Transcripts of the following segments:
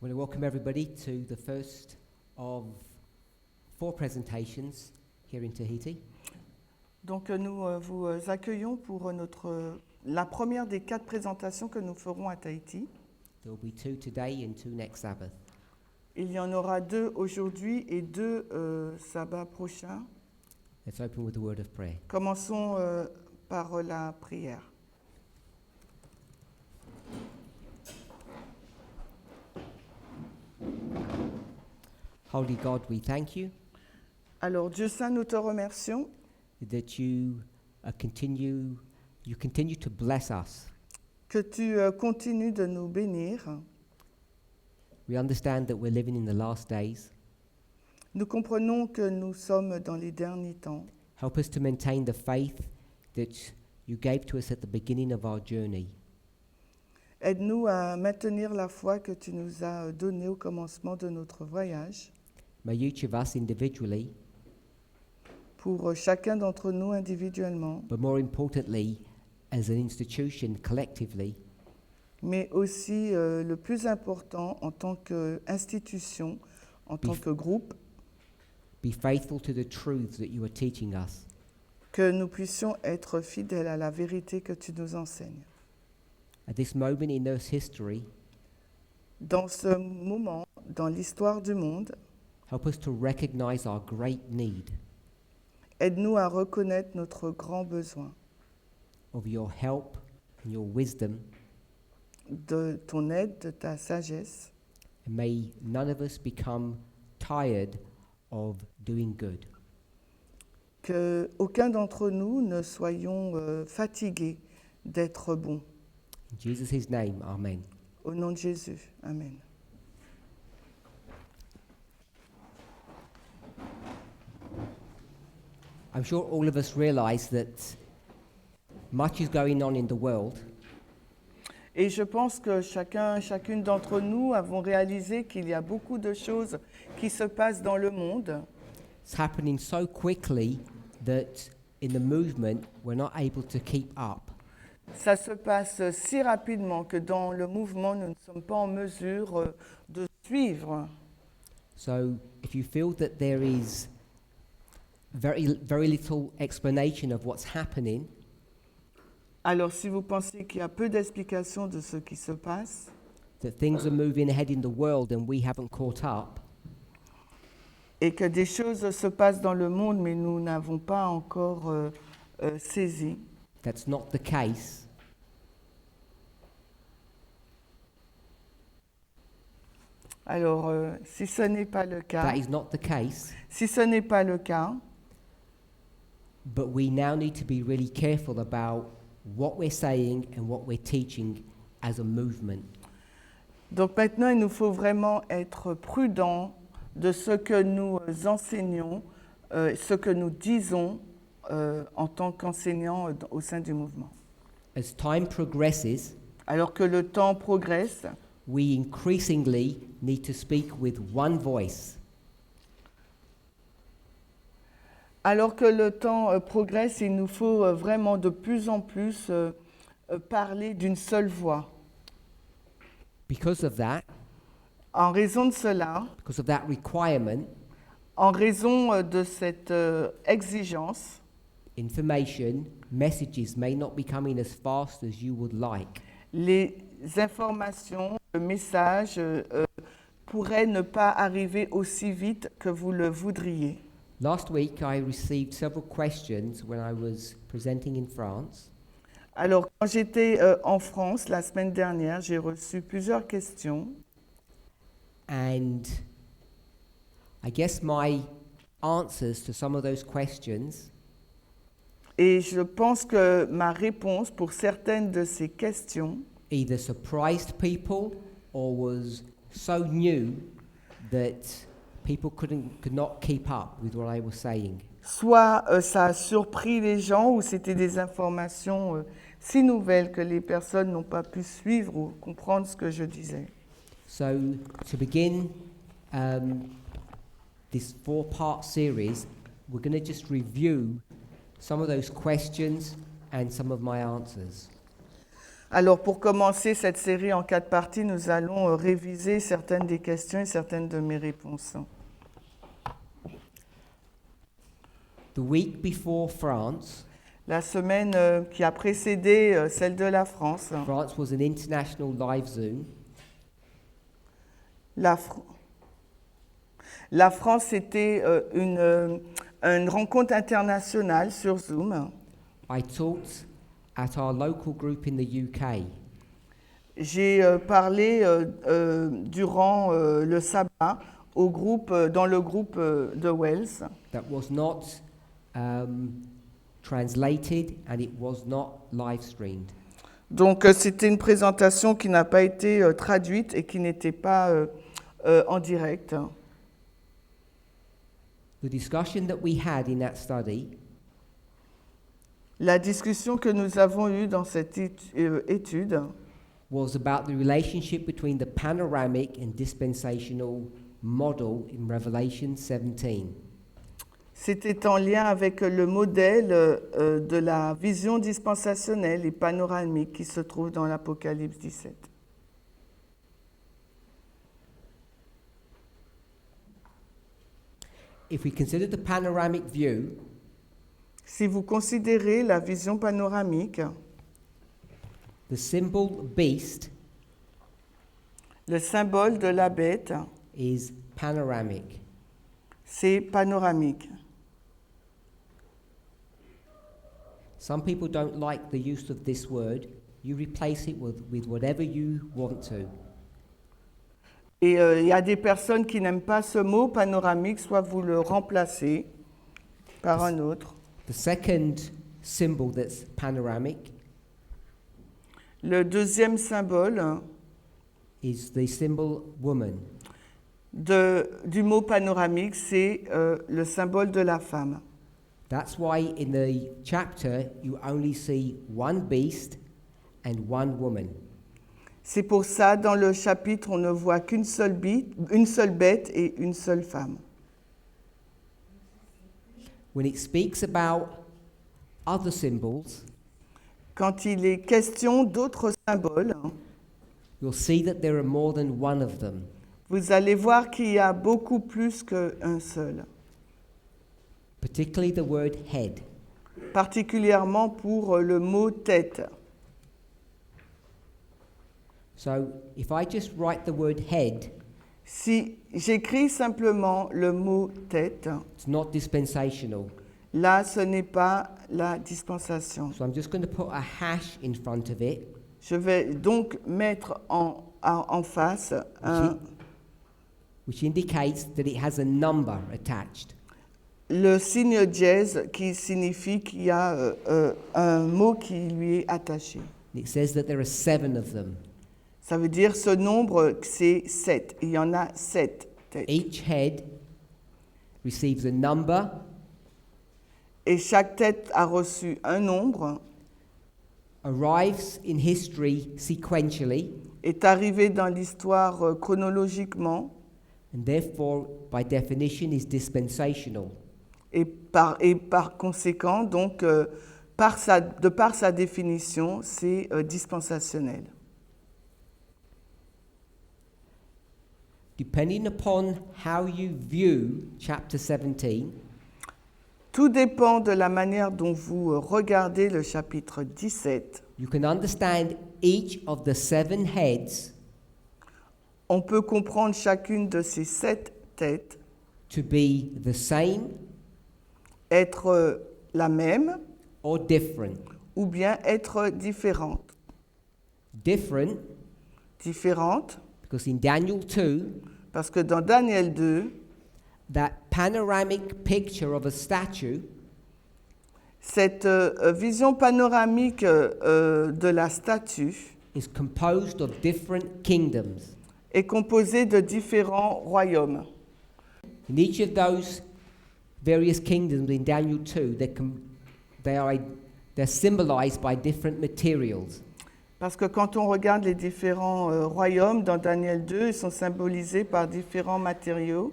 I want to welcome everybody to the first of 4 presentations here in Tahiti. Donc nous vous accueillons pour la première des 4 présentations que nous ferons à Tahiti. There will be 2 today and 2 next Sabbath. Il y en aura 2 aujourd'hui et 2 sabbats prochains. Let's open with a word of prayer. Commençons par la prière. Holy God, we thank you Alors Dieu Saint, nous te remercions that you continue to bless us. que tu continues de nous bénir. We understand that we're living in the last days. Nous comprenons que nous sommes dans les derniers temps. Help us to maintain the faith that you gave to us at the beginning of our journey. Aide-nous à maintenir la foi que tu nous as donnée au commencement de notre voyage. May each of us individually, Pour chacun d'entre nous individuellement, but more importantly, as an institution collectively, mais aussi le plus important en tant qu'institution, en tant que groupe, be faithful to the truths that you are teaching us. que nous puissions être fidèles à la vérité que tu nous enseignes. At this moment in Earth's history, Dans ce moment, dans l'histoire du monde, help us to recognize our great need aide-nous à reconnaître notre grand besoin of your help and your wisdom, de ton aide, de ta sagesse, and may none of us become tired of doing good. que aucun d'entre nous ne soyons fatigués d'être bons. In Jesus' name, amen. Au nom de Jésus, amen. I'm sure all of us realize that much is going on in the world, Et je pense que chacune d'entre nous avons réalisé qu'il y a beaucoup de choses qui se passent dans le monde. it's happening so quickly that in the movement we're not able to keep up. Ça se passe si rapidement que dans le mouvement, nous ne sommes pas en mesure de suivre. So if you feel that there is very little explanation of what's happening, Alors si vous pensez qu'il y a peu d'explications de ce qui se passe, that things are moving ahead in the world and we haven't caught up, et que des choses se passent dans le monde, mais nous n'avons pas encore saisi, that's not the case. alors si ce n'est pas le cas, That is not the case. si ce n'est pas le cas, But we now need to be really careful about what we're saying and what we're teaching as a movement. donc maintenant il nous faut vraiment être prudents de ce que nous enseignons, ce que nous disons en tant qu'enseignants au sein du mouvement. As time progresses, Alors que le temps progresse, we increasingly need to speak with one voice. alors que le temps progresse, il nous faut vraiment de plus en plus parler d'une seule voix. Because of that, En raison de cela, because of that requirement, en raison de cette exigence, information, messages may not be coming as fast as you would like. les informations, le message pourraient ne pas arriver aussi vite que vous le voudriez. Last week, I received several questions when I was presenting in France, Alors, quand j'étais en France la semaine dernière, j'ai reçu plusieurs questions. and I guess my answers to some of those questions Et je pense que ma réponse pour certaines de ces questions either surprised people or was so new that people could not keep up with what I was saying. soit ça a surpris les gens ou c'était des informations si nouvelles que les personnes n'ont pas pu suivre ou comprendre ce que je disais. So to begin this 4-part series, we're going to just review some of those questions and some of my answers. Alors, pour commencer cette série en 4 parties, nous allons réviser certaines des questions et certaines de mes réponses. The week before France, La semaine qui a précédé celle de la France, France was an international live Zoom. la France était une rencontre internationale sur Zoom. I taught at our local group in the UK. J'ai parlé durant le sabbat au groupe, dans le groupe de Wells. That was not translated and it was not live streamed. Donc c'était une présentation qui n'a pas été traduite et qui n'était pas en direct. The discussion that we had in that study La discussion que nous avons eue dans cette étude was about the relationship between the panoramic and dispensational model in Revelation 17. c'était en lien avec le modèle de la vision dispensationnelle et panoramique qui se trouve dans l'Apocalypse 17. If we consider the panoramic view, Si vous considérez la vision panoramique, the symbol beast le symbole de la bête, is panoramic. c'est panoramique. Some people don't like the use of this word. You replace it with whatever you want to. Et il y a des personnes qui n'aiment pas ce mot panoramique, soit vous le remplacez par un autre. The second symbol that's panoramic Le deuxième symbole is the symbol woman. du mot panoramique, c'est le symbole de la femme. That's why in the chapter you only see one beast and one woman. C'est pour ça, dans le chapitre, on ne voit qu'une seule bête et une seule femme. When it speaks about other symbols, Quand il est question d'autres symboles, you'll see that there are more than one of them. vous allez voir qu'il y a beaucoup plus qu'un seul, Particularly the word head. particulièrement pour le mot tête. So if I just write the word head, Si j'écris simplement le mot tête, it's not dispensational. là, ce n'est pas la dispensation. So I'm just going to put a hash in front of it, Je vais donc mettre en face which indicates that it has a number attached. le signe dièse qui signifie qu'il y a un mot qui lui est attaché. It says that there are 7 of them. Ça veut dire ce nombre, c'est 7. Il y en a 7 têtes. Each head receives a number, Et chaque tête a reçu un nombre, arrives in history sequentially, est arrivé dans l'histoire chronologiquement and therefore, by definition, is dispensational. et par conséquent, donc, de par sa définition, c'est dispensationnel. Depending upon how you view chapter 17, Tout dépend de la manière dont vous regardez le chapitre 17. you can understand each of the 7 heads On peut comprendre chacune de ces 7 têtes to be the same être la même or different. ou bien être différente. Different Différente because in Daniel 2, parce que dans Daniel 2, that panoramic picture of a statue cette vision panoramique de la statue is composed of different kingdoms. est composée de différents royaumes. In each of those various kingdoms in Daniel 2, they're symbolized by different materials. Parce que quand on regarde les différents royaumes dans Daniel 2, ils sont symbolisés par différents matériaux,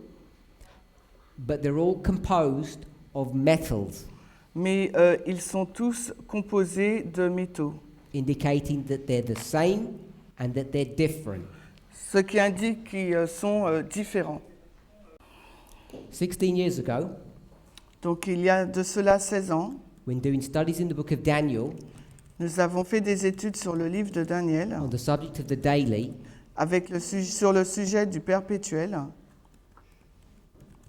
But they're all composed of metals. mais ils sont tous composés de métaux. indicating that they're the same and that they're different. Ce qui indique qu'ils sont différents. 16 years ago, Donc il y a de cela 16 ans, when doing studies in the book of Daniel nous avons fait des études sur le livre de Daniel on the subject of the daily, avec sur le sujet du perpétuel.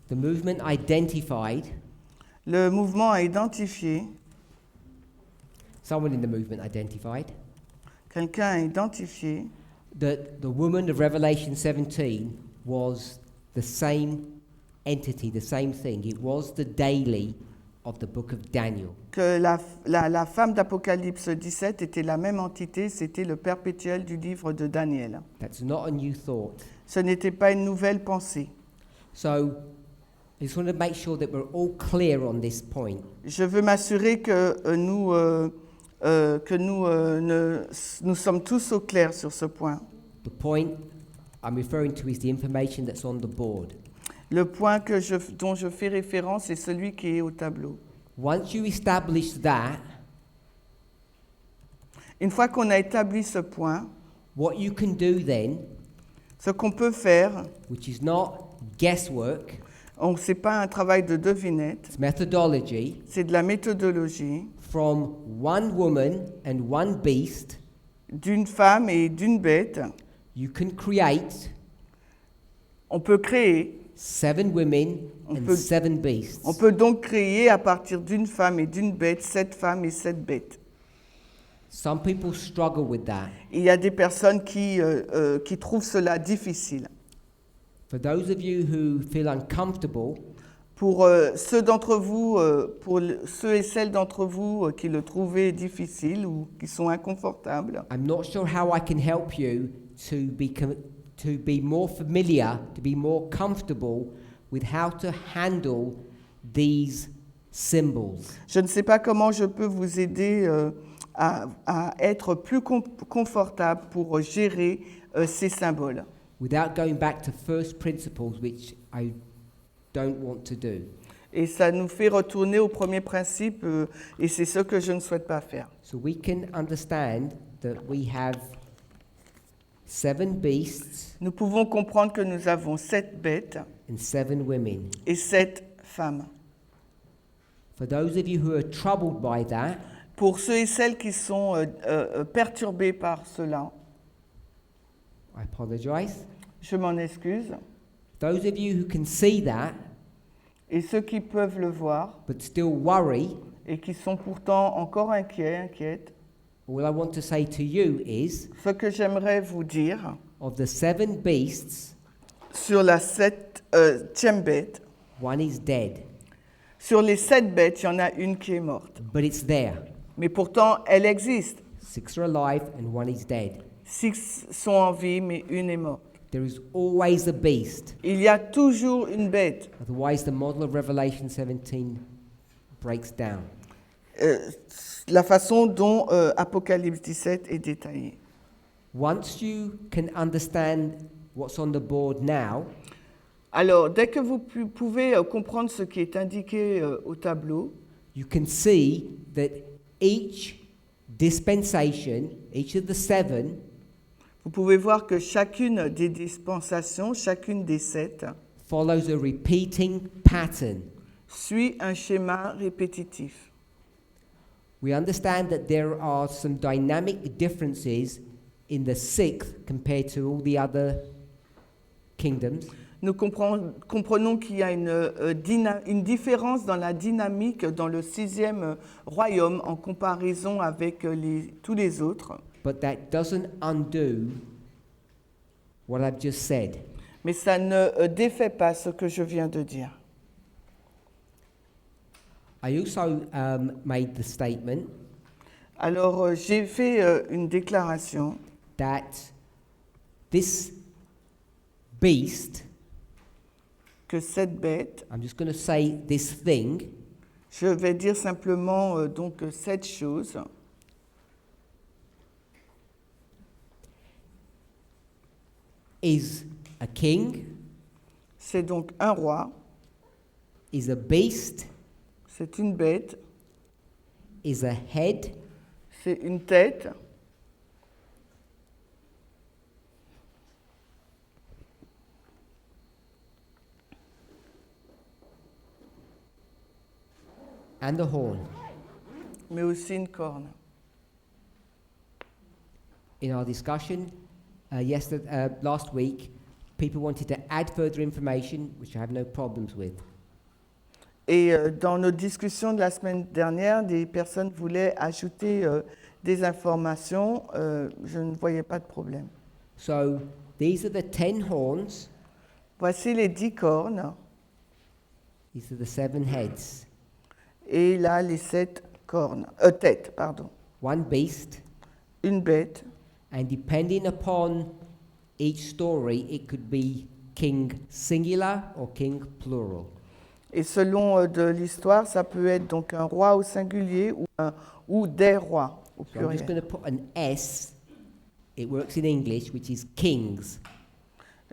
the movement identified, Le mouvement a identifié, someone in the movement identified, quelqu'un a identifié that the woman of Revelation 17 was the same entity, the same thing. It was the daily of the book of Daniel. que la femme d'Apocalypse 17 était la même entité, c'était le perpétuel du livre de Daniel. That's not a new thought. Ce n'était pas une nouvelle pensée. So I just want to make sure that we're all clear on this point. Je veux m'assurer que nous sommes tous au clair sur ce point. The point I'm referring to is the information that's on the board. Le point dont je fais référence est celui qui est au tableau. Once you establish that, Une fois qu'on a établi ce point, what you can do then, ce qu'on peut faire, which is not guesswork, c'est pas un travail de devinette, it's methodology, c'est de la méthodologie from one woman and one beast, d'une femme et d'une bête. you can create On peut créer, 7 women On and peut- 7 beasts. on peut donc créer à partir d'une femme et d'une bête, 7 femmes et 7 bêtes. Some people struggle with that. Il y a des personnes qui trouvent cela difficile. For those of you who feel uncomfortable, Pour ceux d'entre vous, ceux et celles d'entre vous qui le trouvaient difficile ou qui sont inconfortables, I'm not sure how I can help you to be more familiar, to be more comfortable with how to handle these symbols. je ne sais pas comment je peux vous aider à être plus confortable pour gérer ces symboles, Without going back to first principles, which I don't want to do. Et ça nous fait retourner au premier principe, et c'est ce que je ne souhaite pas faire. So we can understand that we have 7 beasts Nous pouvons comprendre que nous avons 7 bêtes and 7 women. et 7 femmes. For those of you who are troubled by that, Pour ceux et celles qui sont perturbés par cela, I apologize. je m'en excuse. Those of you who can see that Et ceux qui peuvent le voir but still worry, et qui sont pourtant encore inquiètes, all I want to say to you is, ce que j'aimerais vous dire of the 7 beasts, sur la 7e bête, one is dead, sur les 7 bêtes, il y en a une qui est morte. but it's there. Mais pourtant, elle existe. 6 are alive and one is dead. 6 sont en vie, mais une est morte. There is always a beast. Il y a toujours une bête. Otherwise, the model of Revelation 17 breaks down. La façon dont Apocalypse 17 est détaillée. Once you can understand what's on the board now, Alors, dès que vous pouvez comprendre ce qui est indiqué au tableau, you can see that each dispensation, each of the 7, vous pouvez voir que chacune des dispensations, chacune des 7, follows a repeating pattern. suit un schéma répétitif. We understand that there are some dynamic differences in the 6th compared to all the other kingdoms. Nous comprenons qu'il y a une différence dans la dynamique dans le 6e royaume en comparaison avec tous les autres. But that doesn't undo what I've just said. Mais ça ne défait pas ce que je viens de dire. I also made the statement Alors, j'ai fait une déclaration that this beast, que cette bête, I'm just going to say this thing, je vais dire simplement donc cette chose, is a king, c'est donc un roi, is a beast, c'est une bête, is a head, c'est une tête, and the horn. mais aussi une corne. In our discussion last week, people wanted to add further information, which I have no problems with. Et dans nos discussions de la semaine dernière, des personnes voulaient ajouter des informations. Je ne voyais pas de problème. So these are the 10 horns. Voici les 10 cornes These are the 7 heads. et là les 7 cornes, têtes, pardon. One beast, Une bête. and depending upon each story, it could be king singular or king plural. Et selon de l'histoire, ça peut être donc un roi au singulier ou des rois au So I'm just going pluriel. to put an S. It works in English, which is kings.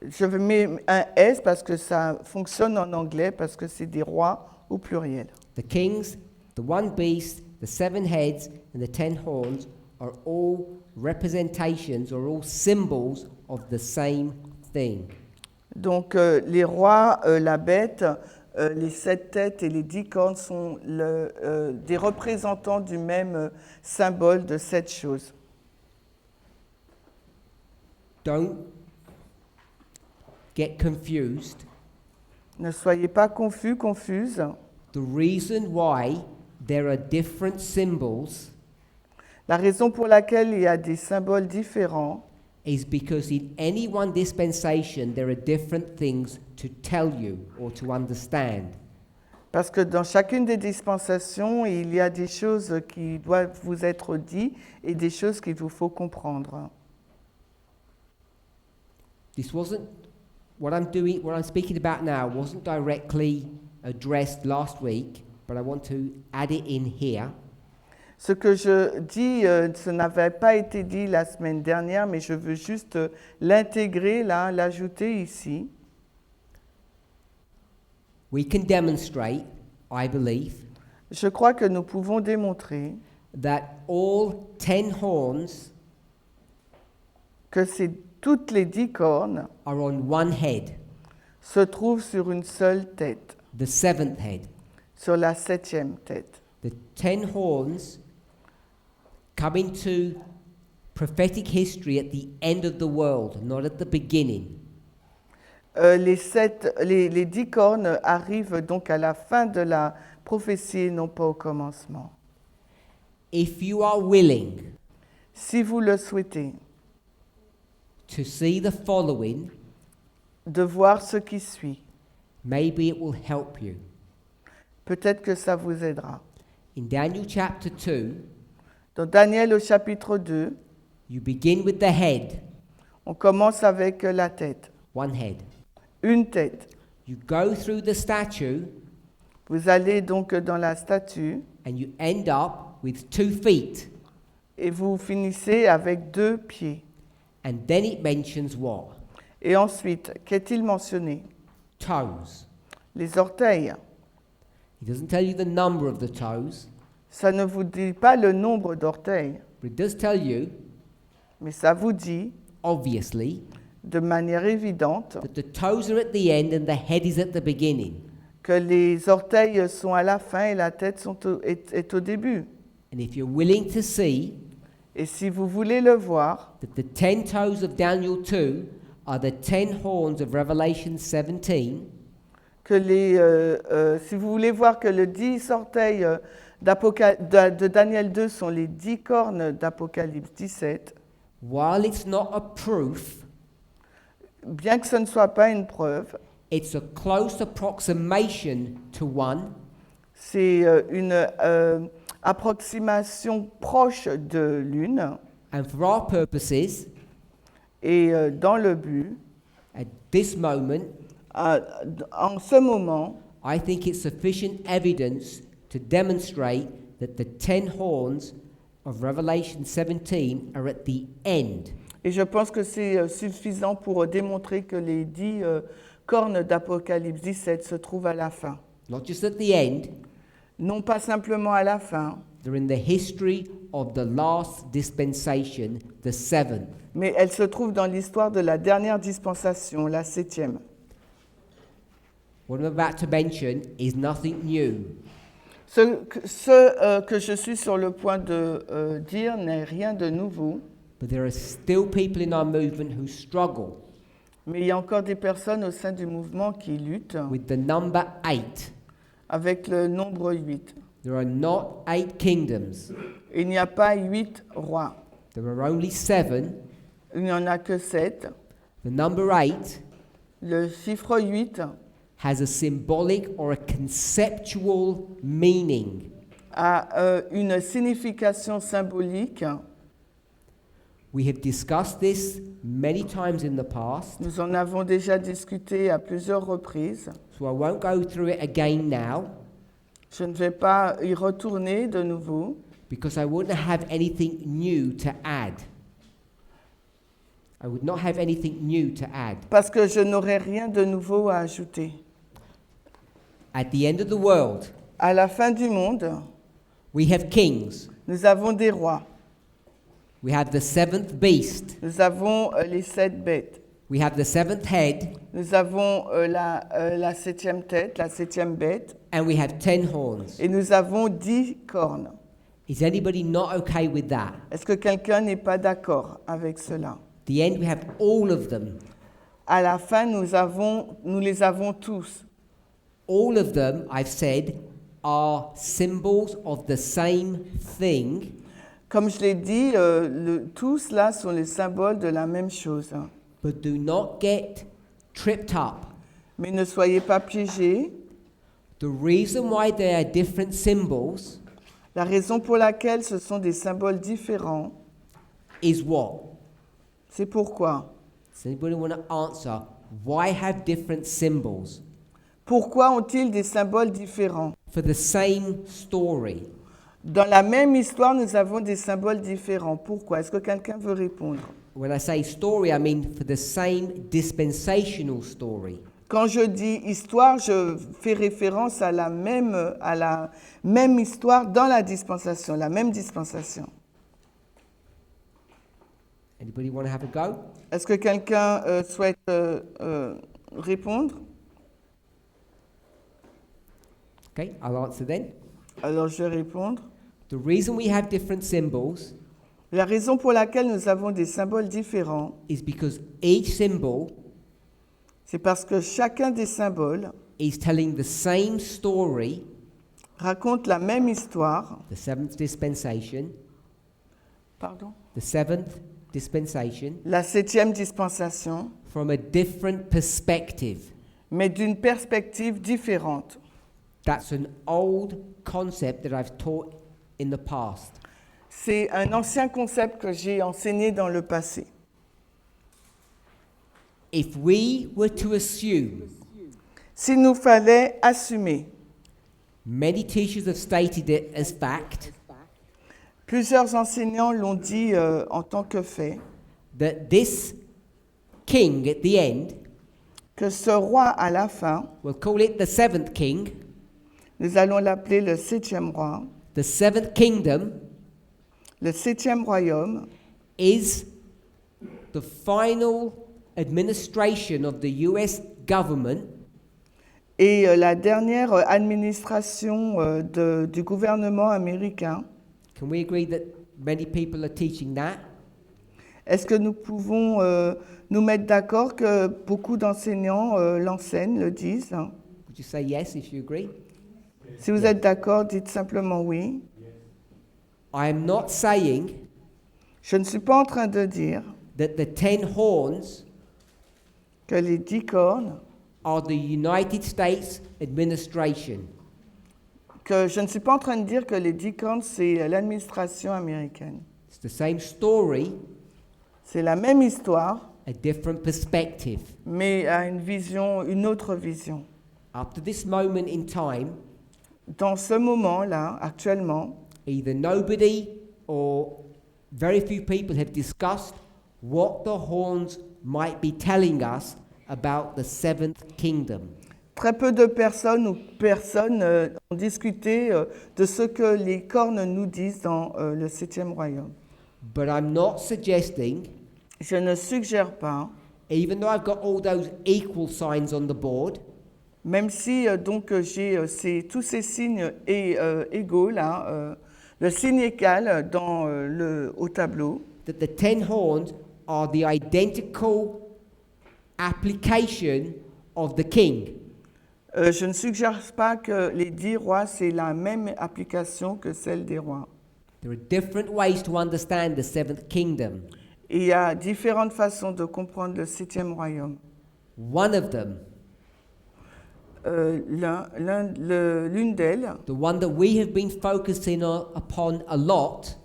Je mets un S parce que ça fonctionne en anglais, parce que c'est des rois au pluriel. The kings, the one beast, the 7 heads, and the 10 horns are all representations or all symbols of the same thing. Donc les rois, la bête, les 7 têtes et les 10 cornes sont des représentants du même symbole de cette chose. Don't get confused. Ne soyez pas confus, confuses. The reason why there are different symbols La raison pour laquelle il y a des symboles différents, is because in any one dispensation there are different things to tell you or to understand. parce que dans chacune des dispensations, il y a des choses qui doivent vous être dites et des choses qu'il vous faut comprendre. This wasn't what I'm speaking about now wasn't directly addressed last week, but I want to add it in here. Ce que je dis, ce n'avait pas été dit la semaine dernière, mais je veux juste l'intégrer là, l'ajouter ici. We can demonstrate, I believe, Je crois que nous pouvons démontrer that all 10 horns que toutes les 10 cornes are on one head, se trouvent sur une seule tête, the 7th head. sur la 7e tête. The 10 horns come into prophetic history at the end of the world, not at the beginning. Les 10 cornes arrivent donc à la fin de la prophétie et non pas au commencement. If you are willing Si vous le souhaitez, to see the following, de voir ce qui suit, maybe it will help you. peut-être que ça vous aidera. In Daniel chapter 2, Dans Daniel au chapitre 2, you begin with the head, on commence avec la tête, one head. une tête. You go through the statue Vous allez donc dans la statue and you end up with 2 feet. et vous finissez avec 2 pieds. And then it mentions what? Et ensuite, qu'est-il mentionné? Toes. Les orteils. He doesn't tell you the number of the toes, Ça ne vous dit pas le nombre d'orteils, but it does tell you, mais ça vous dit obviously, de manière évidente that the toes are at the end and the head is at the beginning. que les orteils sont à la fin et la tête est au début. And if you're willing to see Et si vous voulez le voir, that the 10 toes of Daniel 2 are the 10 horns of Revelation 17, si vous voulez voir que les 10 orteils de Daniel 2 sont les 10 cornes d'Apocalypse 17, while it's not a proof, bien que ce ne soit pas une preuve, it's a close approximation to one, c'est une approximation proche de l'une. and for our purposes, Et dans le but, at this moment, en ce moment, I think it's sufficient evidence to demonstrate that the 10 horns of Revelation 17 are at the end. et je pense que c'est suffisant pour démontrer que les 10 cornes d'Apocalypse 17 se trouvent à la fin. Not just at the end, Non pas simplement à la fin, they're in the history of the last dispensation, the 7th. mais elles se trouvent dans l'histoire de la dernière dispensation, la 7e. What I'm about to mention is nothing new. Ce que je suis sur le point de dire n'est rien de nouveau, but there are still people in our movement who struggle mais il y a encore des personnes au sein du mouvement qui luttent with the number 8. avec le nombre 8. There are not 8 kingdoms. Il n'y a pas 8 rois, There are only 7. il n'y en a que 7. The number 8 Le chiffre 8 has a symbolic or a conceptual meaning. a une signification symbolique. We have discussed this many times in the past, Nous en avons déjà discuté à plusieurs reprises. so I won't go through it again now Je ne vais pas y retourner de nouveau because I wouldn't have anything new to add. I would not have anything new to add. parce que je n'aurai rien de nouveau à ajouter. At the end of the world, À la fin du monde, we have kings. nous avons des rois. We have the seventh beast. Nous avons les 7 bêtes. We have the seventh head, Nous avons la 7e tête, la 7e bête. and we have 10 horns. Et nous avons 10 cornes. Is anybody not okay with that? Est-ce que quelqu'un n'est pas d'accord avec cela? At the end, we have all of them. À la fin, nous les avons tous. All of them, I've said, are symbols of the same thing, Comme je l'ai dit, tous là sont les symboles de la même chose. but do not get tripped up. Mais ne soyez pas piégés. The reason why they are different symbols La raison pour laquelle ce sont des symboles différents, is what? c'est pourquoi. Does anybody want to answer? Why have different symbols Pourquoi ont-ils des symboles différents? for the same story? Dans la même histoire, nous avons des symboles différents. Pourquoi? Est-ce que quelqu'un veut répondre? When I say story, I mean for the same dispensational story. Quand je dis histoire, je fais référence à la même histoire dans la dispensation, la même dispensation. Anybody want to have a go? Est-ce que quelqu'un souhaite répondre? Okay, I'll answer then. Alors je vais répondre. The reason we have different symbols La raison pour laquelle nous avons des symboles différents, is because each symbol c'est parce que chacun des symboles is telling the same story, raconte la même histoire. the seventh dispensation, Pardon? the seventh dispensation, La 7e dispensation, from a different perspective. mais d'une perspective différente. That's an old concept that I've taught in the past. C'est un ancien concept que j'ai enseigné dans le passé. If we were to assume, S'il nous fallait assumer, many teachers have stated it as fact, plusieurs enseignants l'ont dit en tant que fait, that this king at the end, que ce roi à la fin, we'll call it the seventh king, nous allons l'appeler le 7e roi, the seventh kingdom le 7e royaume, is the final administration of the US government et la dernière administration du gouvernement américain. Can we agree that many people are teaching that? Est-ce que nous pouvons nous mettre d'accord que beaucoup d'enseignants l'enseignent, le disent? Would you say yes if you agree? Si vous êtes d'accord, dites simplement oui. I am not saying Je ne suis pas en train de dire that the 10 horns que les 10 cornes, are the United States administration. que je ne suis pas en train de dire que les 10 cornes, c'est l'administration américaine. It's the same story, C'est la même histoire, a different perspective. mais à une autre vision. Up to this moment in time, Dans ce moment-là, actuellement, either nobody or very few people have discussed what the horns might be telling us about the seventh kingdom. très peu de personnes ou personnes ont discuté de ce que les cornes nous disent dans le 7e royaume. But I'm not suggesting, Je ne suggère pas, even though I've got all those equal signs on the board, Même si donc j'ai tous ces signes égaux là, le signe égal au tableau, that the 10 horns are the identical application of the king. je ne suggère pas que les 10 rois, c'est la même application que celle des rois. There are different ways to understand the seventh kingdom. Et il y a différentes façons de comprendre le 7e royaume. One of them, L'une d'elles, the one that we have been focusing upon a lot,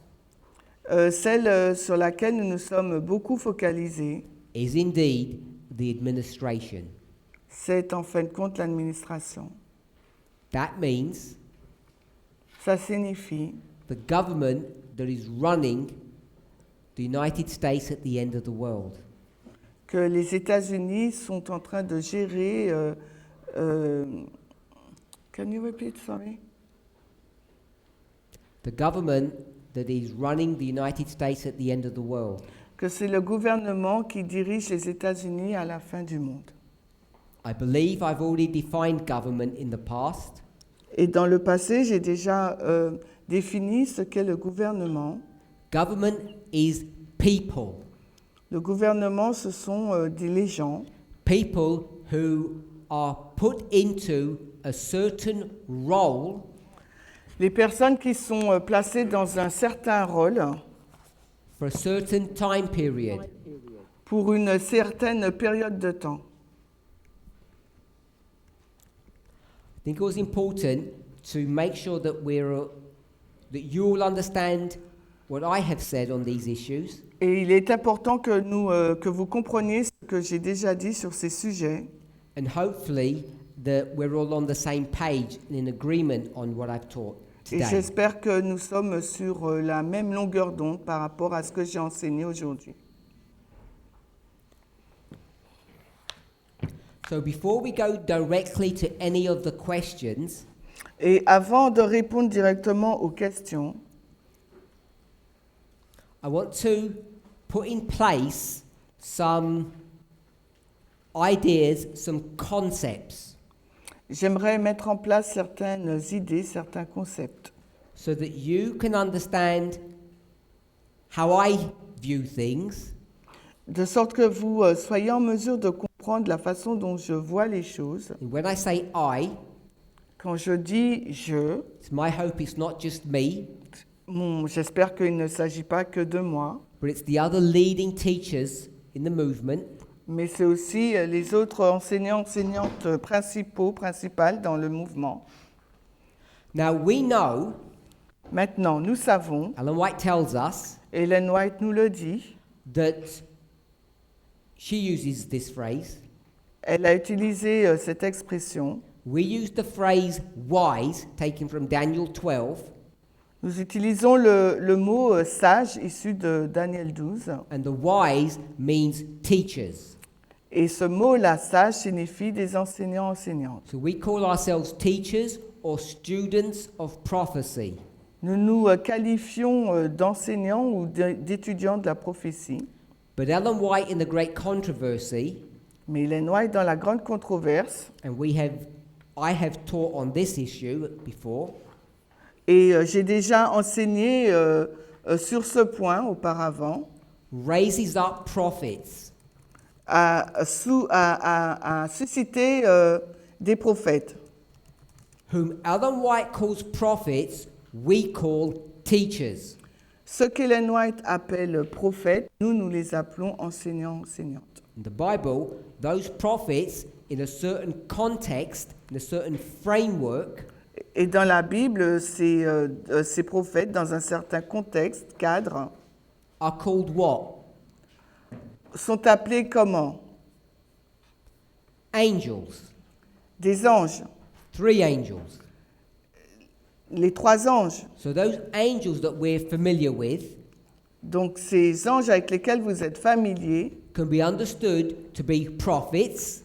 celle sur laquelle nous nous sommes beaucoup focalisés, is indeed the administration. c'est en fin de compte l'administration. That means Ça signifie the government that is running the United States at the end of the world. que les États-Unis sont en train de gérer. Can you repeat, sorry? The government that is running the United States at the end of the world. Que c'est le gouvernement qui dirige les États-Unis à la fin du monde. I believe I've already defined government in the past. Et dans le passé, j'ai déjà défini ce qu'est le gouvernement. Government is people. Le gouvernement, ce sont des gens. People who are put into a certain role Les personnes qui sont placées dans un certain rôle for a certain time period. pour une certaine période de temps. I think it was important to make sure that that you all understand what I have said on these issues, Et il est important que vous compreniez ce que j'ai déjà dit sur ces sujets. and hopefully that we're all on the same page and in agreement on what I've taught Et today. j'espère que nous sommes sur la même longueur d'onde par rapport à ce que j'ai enseigné aujourd'hui. So before we go directly to any of the questions, Et avant de répondre directement aux questions, I want to put in place some ideas, some concepts, j'aimerais mettre en place certaines idées, certains concepts, so that you can understand how I view things, de sorte que vous soyez en mesure de comprendre la façon dont je vois les choses. and when I say I, Quand je dis je, it's my hope it's not just me, j'espère qu'il ne s'agit pas que de moi, but it's the other leading teachers in the movement, mais c'est aussi les autres enseignantes principales dans le mouvement. Now we know, Maintenant, nous savons, Ellen White tells us, Ellen White nous le dit, that she uses this phrase. elle a utilisé cette expression. We use the phrase wise, taken from Daniel 12, Nous utilisons le mot sage issu de Daniel 12. and the wise means teachers. Et ce mot-là, sage, signifie des enseignants-enseignantes. So we call ourselves teachers or students of prophecy. Nous nous qualifions d'enseignants ou d'étudiants de la prophétie. But Ellen White in the Great Controversy, Mais Ellen White, dans la grande controverse, and I have taught on this issue before, et j'ai déjà enseigné sur ce point auparavant, raises up prophets a suscité des prophètes. whom Ellen White calls prophets, we call teachers. Ce qu'Ellen White appelle prophètes, nous les appelons enseignants-enseignantes. In the Bible, those prophets, in a certain context, in a certain framework, Et dans la Bible, ces prophètes, dans un certain contexte, cadre, are called what? sont appelés comment? Angels. Des anges. 3 angels. Les 3 anges. So those angels that we're familiar with Donc ces anges avec lesquels vous êtes familiers, can be understood to be prophets,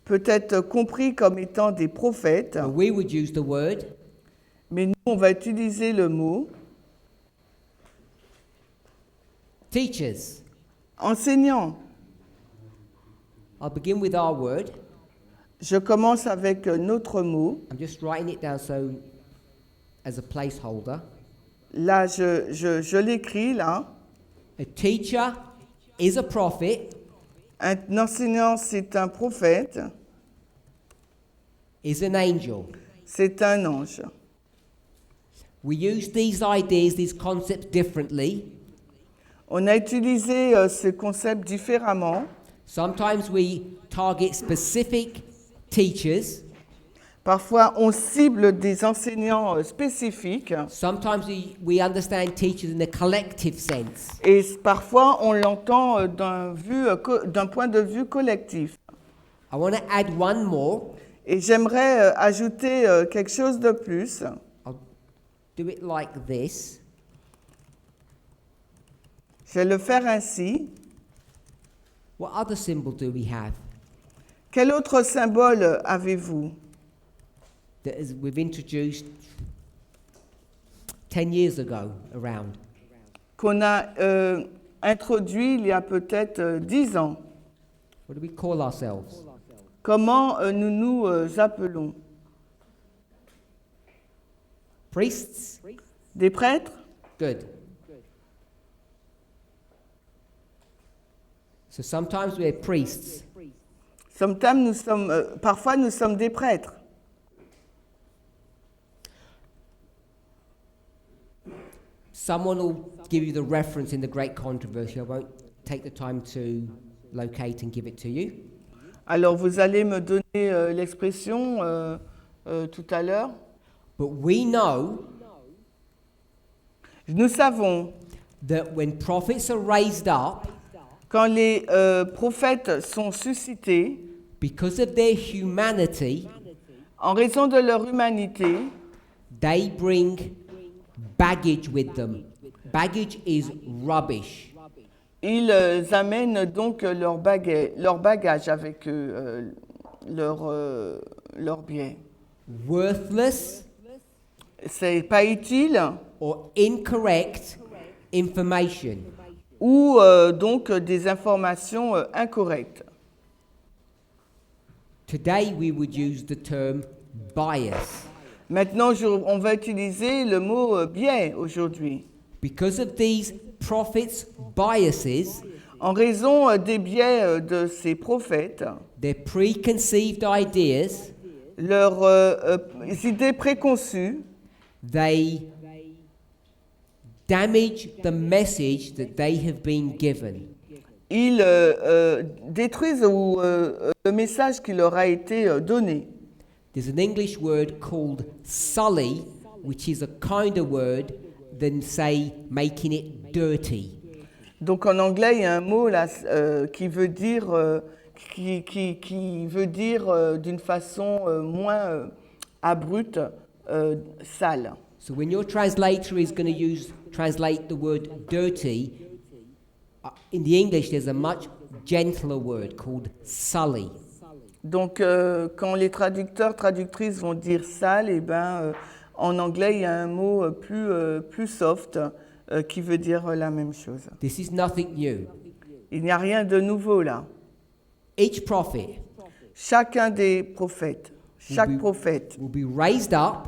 peut être compris comme étant des prophètes, but we would use the word mais nous, on va utiliser le mot teachers. enseignant. I'll begin with our word. Je commence avec notre mot. I'm just writing it down so as a placeholder. Là, je l'écris là. A teacher is a prophet, Un enseignant, c'est un prophète, is an angel. c'est un ange. We use these ideas, these concepts differently. On a utilisé ce concept différemment. Sometimes we target specific teachers. Parfois, on cible des enseignants spécifiques Sometimes we understand teachers in a collective sense. et parfois, on l'entend d'un point de vue collectif. I want to add one more. Et j'aimerais ajouter quelque chose de plus. I'll do it like this. Je vais le faire ainsi. What other symbol do we have Quel autre symbole avez-vous that we've introduced 10 years ago around? qu'on a introduit il y a peut-être 10 ans? What do we call ourselves? Comment nous nous appelons? Priests? Des prêtres? Good. So sometimes we're priests. Parfois, nous sommes des prêtres. Someone will give you the reference in the Great Controversy. I won't take the time to locate and give it to you. Alors, vous allez me donner l'expression tout à l'heure. But we know Nous savons, that when prophets are raised up, quand les prophètes sont suscités, because of their humanity, en raison de leur humanité, they bring baggage with them. Baggage is rubbish. ils amènent donc leur bagage avec eux, leur biais. Worthless C'est pas utile or incorrect information. ou donc des informations incorrectes. Today we would use the term bias. Maintenant, on va utiliser le mot biais aujourd'hui. Because of these prophets' biases, En raison des biais de ces prophètes, their preconceived ideas, leurs idées préconçues, they damage the message that they have been given. ils détruisent le message qui leur a été donné. There's an English word called sully, which is a kinder word than, say, making it dirty. Donc en anglais, il y a un mot là qui veut dire, qui veut dire d'une façon moins abrupte, sale. So when your translator is going to translate the word dirty, in the English there's a much gentler word called sully. Donc quand les traductrices vont dire sale, eh ben, en anglais, il y a un mot plus soft qui veut dire la même chose. This is nothing new. Il n'y a rien de nouveau là. Each prophet Chacun des prophètes, chaque prophète will be raised up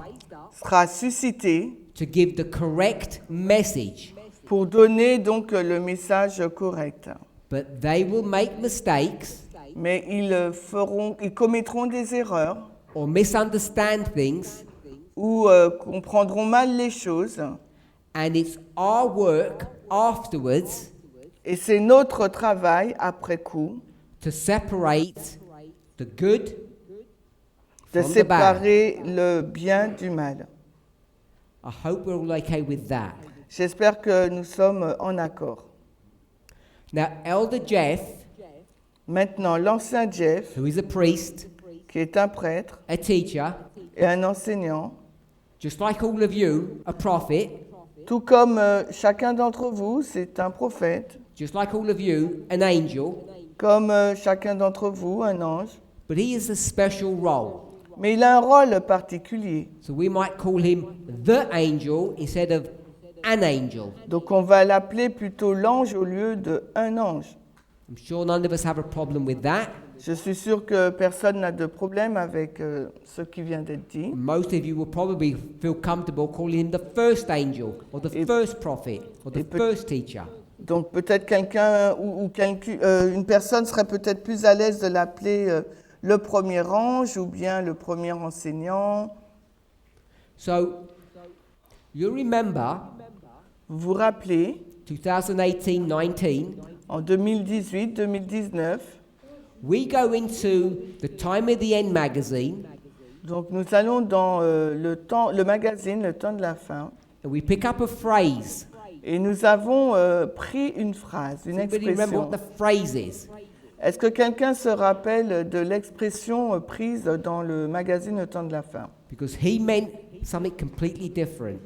sera suscité to give the correct message, pour donner donc le message correct. but they will make mistakes Mais ils commettront des erreurs or misunderstand things, ou comprendront mal les choses. and it's our work afterwards Et c'est notre travail après coup to separate the good de from the bad. séparer le bien du mal. I hope we're all okay with that. J'espère que nous sommes en accord. Now, Elder Jeff, Maintenant, l'ancien Jeff, who is a priest, qui est un prêtre a teacher, et un enseignant, just like all of you, a prophet, tout comme chacun d'entre vous, c'est un prophète, just like all of you, an angel, comme chacun d'entre vous, un ange, but he has a special role. mais il a un rôle particulier. So we might call him the angel instead of an angel. Donc on va l'appeler plutôt l'ange au lieu de un ange. I'm sure none of us have a problem with that. Je suis sûr que personne n'a de problème avec ce qui vient d'être dit. Most of you will probably feel comfortable calling him the first angel, or the Et- first prophet, or the et peut- first teacher. Donc peut-être quelqu'un une personne serait peut-être plus à l'aise de l'appeler le premier ange ou bien le premier enseignant. So, you remember Vous vous rappelez, 2018-19, en 2018-2019, we go into the Time of the End magazine donc nous allons dans le magazine Le Temps de la Fin and we pick up a phrase. et nous avons pris une phrase, une Anybody remember expression. what the phrase is? Est-ce que quelqu'un se rappelle de l'expression prise dans le magazine Le Temps de la Fin? Because he meant something completely different.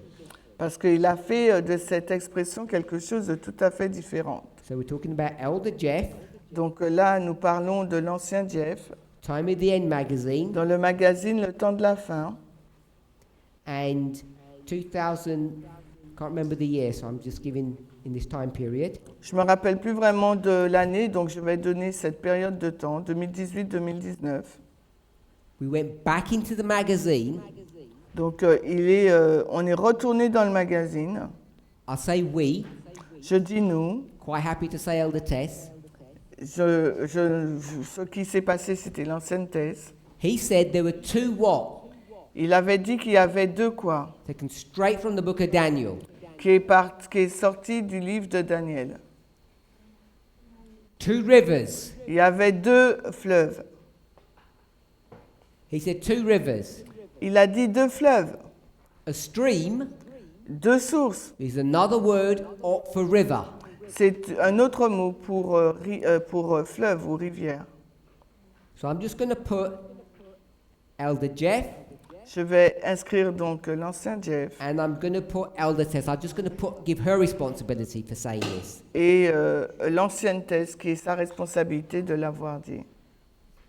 Parce qu'il a fait de cette expression quelque chose de tout à fait différent. So we're talking about Elder Jeff, Donc là, nous parlons de l'ancien Jeff, Time of the End magazine, dans le magazine Le Temps de la Fin. and 2000, can't remember the year, so I'm just giving in this time period. Je me rappelle plus vraiment de l'année, donc je vais donner cette période de temps, 2018-2019. We went back into the magazine. Donc on est retourné dans le magazine. I say we, Je dis nous. quite happy to say Elder Tess. Ce qui s'est passé, c'était l'ancienne thèse. He said there were two what? Il avait dit qu'il y avait deux quoi, Taken straight from the book of Daniel. qui est sorti du livre de Daniel. Two rivers. Il y avait deux fleuves. He said two rivers. Il a dit deux fleuves, A stream deux sources. is another word for river. C'est un autre mot pour fleuve ou rivière. So I'm just going to put Elder Jeff Je vais inscrire donc l'ancien Jeff and I'm going to put Elder Tess. I'm just going to give her responsibility for saying this. et l'ancienne thèse qui est sa responsabilité de l'avoir dit.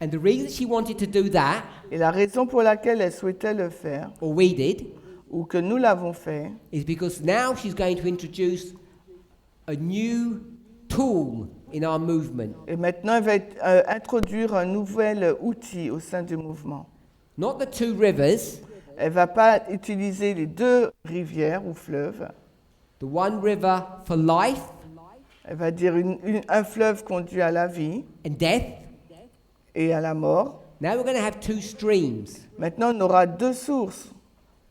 And the reason she wanted to do that, Et la raison pour laquelle elle souhaitait le faire, or we did, ou que nous l'avons fait, is because now she's going to introduce a new tool in our movement. et maintenant elle va introduire un nouvel outil au sein du mouvement. Not the two rivers, Elle ne va pas utiliser les deux rivières ou fleuves. the one river for life Elle va dire un fleuve conduit à la vie and death. et à la mort. Now we're going to have two streams. Maintenant, on aura deux sources.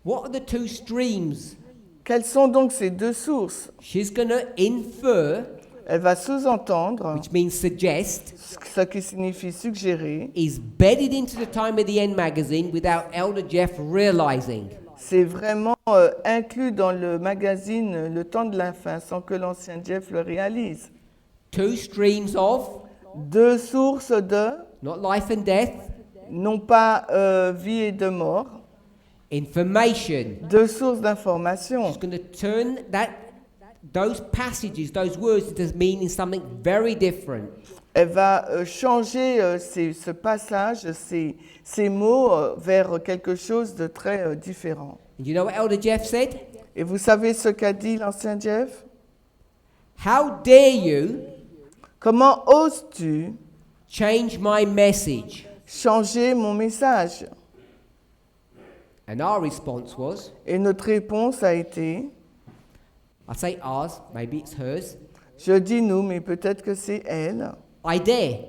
What are the two streams? Quelles sont donc ces deux sources? She's going to infer, Elle va sous-entendre, which means suggest, ce qui signifie suggérer. is bedded into the Time of the End magazine without Elder Jeff realizing. C'est vraiment inclus dans le magazine Le Temps de la Fin sans que l'ancien Jeff le réalise. Two streams of, Deux sources de, not life and death, non pas vie et de mort, information. deux sources d'information. She's going to turn those passages, those words, into meaning something very different. Elle va changer ce passage, ces mots vers quelque chose de très différent. And you know what Elder Jeff said? Et vous savez ce qu'a dit l'ancien Jeff? How dare you Comment oses-tu change my message? changer mon message? And our response was, Et notre réponse a été, I say ours, maybe it's hers, je dis nous, mais peut-être que c'est elle. I dare.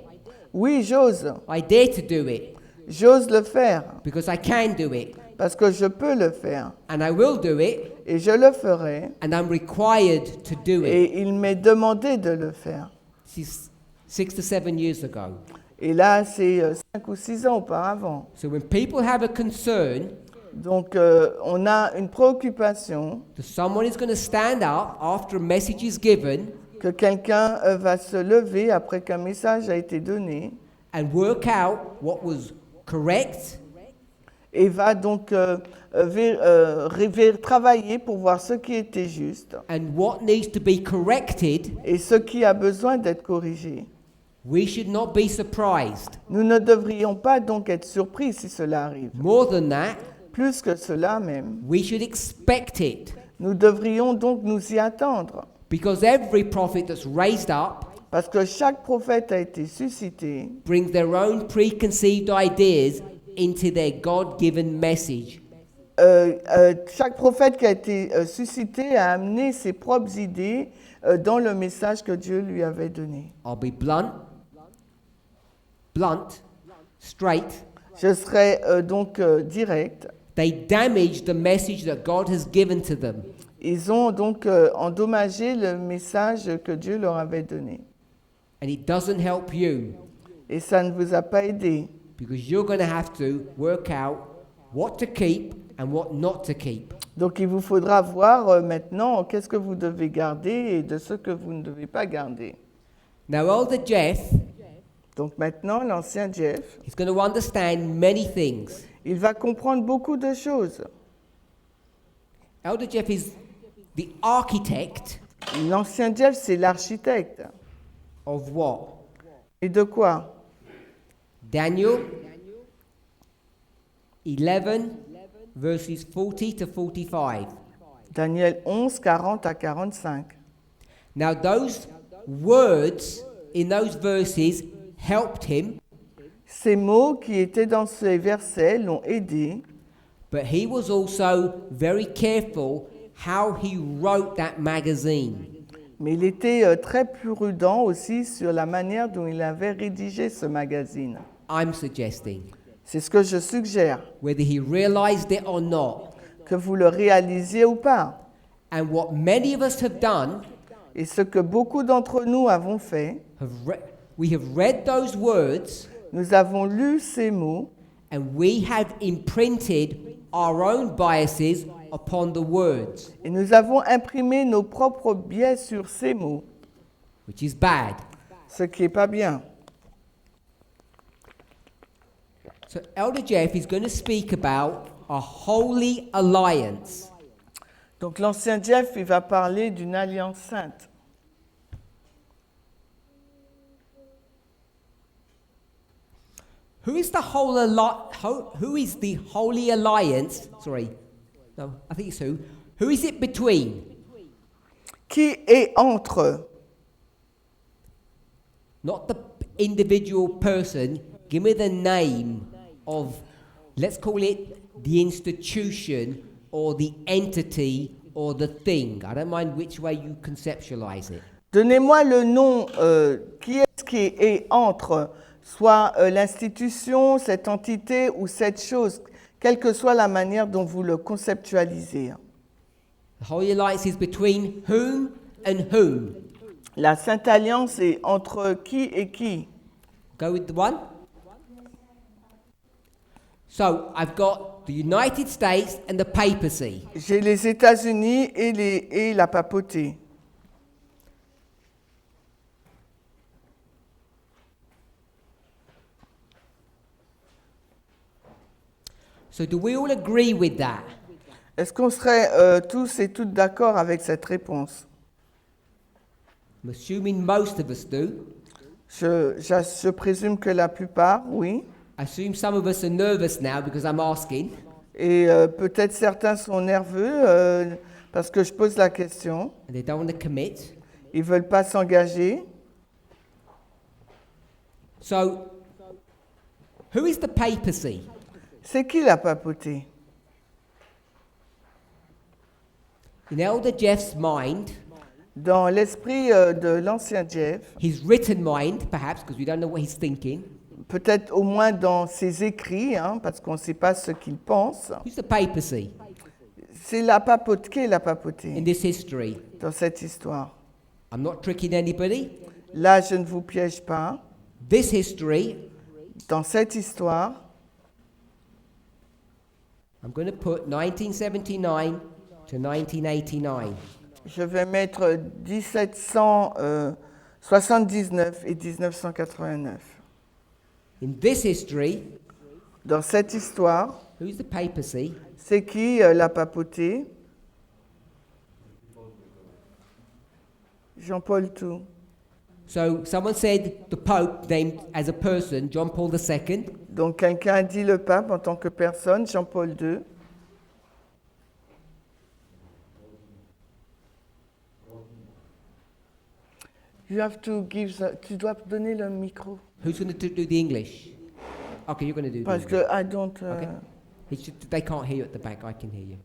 Oui, j'ose. I dare to do it J'ose le faire because I can do it parce que je peux le faire. and I will do it Et je le ferai. and I'm required to do it. Et il m'est demandé de le faire. This is 6 to 7 years ago. Et là, c'est 5 ou 6 ans auparavant. So when people have a concern Donc, on a une préoccupation that someone is going to stand up after a message is given que quelqu'un va se lever après qu'un message a été donné and work out what was correct et va donc travailler pour voir ce qui était juste and what needs to be corrected, et ce qui a besoin d'être corrigé. we should not be surprised. Nous ne devrions pas donc être surpris si cela arrive. More than that, Plus que cela même, we should expect it nous devrions donc nous y attendre. because every prophet that's raised up Parce que chaque prophète a été suscité, brings their own preconceived ideas into their God-given message. chaque prophète qui a été suscité a amené ses propres idées dans le message que Dieu lui avait donné. I'll be blunt, straight. Je serai donc direct. They damage the message that God has given to them. Ils ont donc endommagé le message que Dieu leur avait donné. And it doesn't help you Et ça ne vous a pas aidé. because you're going to have to work out what to keep and what not to keep. Donc il vous faudra voir maintenant qu'est-ce que vous devez garder et de ce que vous ne devez pas garder. Now, Elder Jeff Donc maintenant, l'ancien Jeff, is going to understand many things. il va comprendre beaucoup de choses. Elder Jeff is the architect L'ancien Jeff, c'est l'architecte. of what? Et de quoi? Daniel 11, verses 40 to 45. Daniel 11, 40 à 45. Now, those words in those verses helped him, Ces mots qui étaient dans ces versets l'ont aidé, but he was also very careful how he wrote that magazine. mais il était très prudent aussi sur la manière dont il avait rédigé ce magazine. I'm suggesting, C'est ce que je suggère, whether he realized it or not. que vous le réalisiez ou pas. And what many of us have done, Et ce que beaucoup d'entre nous avons fait, we have read those words nous avons lu ces mots and we have imprinted our own biases upon the words, et nous avons imprimé nos propres biais sur ces mots, which is bad. ce qui n'est pas bien. So Elder Jeff is going to speak about a holy alliance. Donc l'ancien Jeff, il va parler d'une alliance sainte. Who is the holy alliance? Sorry, no, I think it's who. Who is it between? Qui est entre? Not the individual person. Give me the name of, let's call it the institution or the entity or the thing. I don't mind which way you conceptualize it. Donnez-moi le nom, qui est-ce qui est entre, soit l'institution, cette entité ou cette chose, quelle que soit la manière dont vous le conceptualisez. The Holy Alliance is between whom and whom. La Sainte Alliance est entre qui et qui? Go with the one. So I've got the United States and the papacy. J'ai les États-Unis et la papauté. So do we all agree with that? Est-ce qu'on serait tous et toutes d'accord avec cette réponse? I'm assuming most of us do. Je présume que la plupart, oui. I assume some of us are nervous now because I'm asking. Et peut-être certains sont nerveux parce que je pose la question. And they don't want to commit. Ils ne veulent pas s'engager. So, who is the papacy? C'est qui la papauté? In Elder Jeff's mind, Dans l'esprit de l'ancien Jeff, his written mind, perhaps, because we don't know what he's thinking, peut-être au moins dans ses écrits, parce qu'on ne sait pas ce qu'il pense, who's the papacy c'est la papauté. Qui est la in papauté this history? dans cette histoire? I'm not tricking anybody. Là, je ne vous piège pas. This history, Dans cette histoire, I'm going to put 1979 to 1989. je vais mettre 1779 et 1989. In this history, Dans cette histoire, who's the papacy? c'est qui la papauté? Jean-Paul II. So someone said the Pope named as a person, John Paul II. Donc quelqu'un a dit le pape en tant que personne, Jean-Paul II. You have to give tu dois donner le micro. Who's going to do the English? Okay, you're going to do the Parce English. que I don't... Okay. They can't hear you at the back. I can hear you.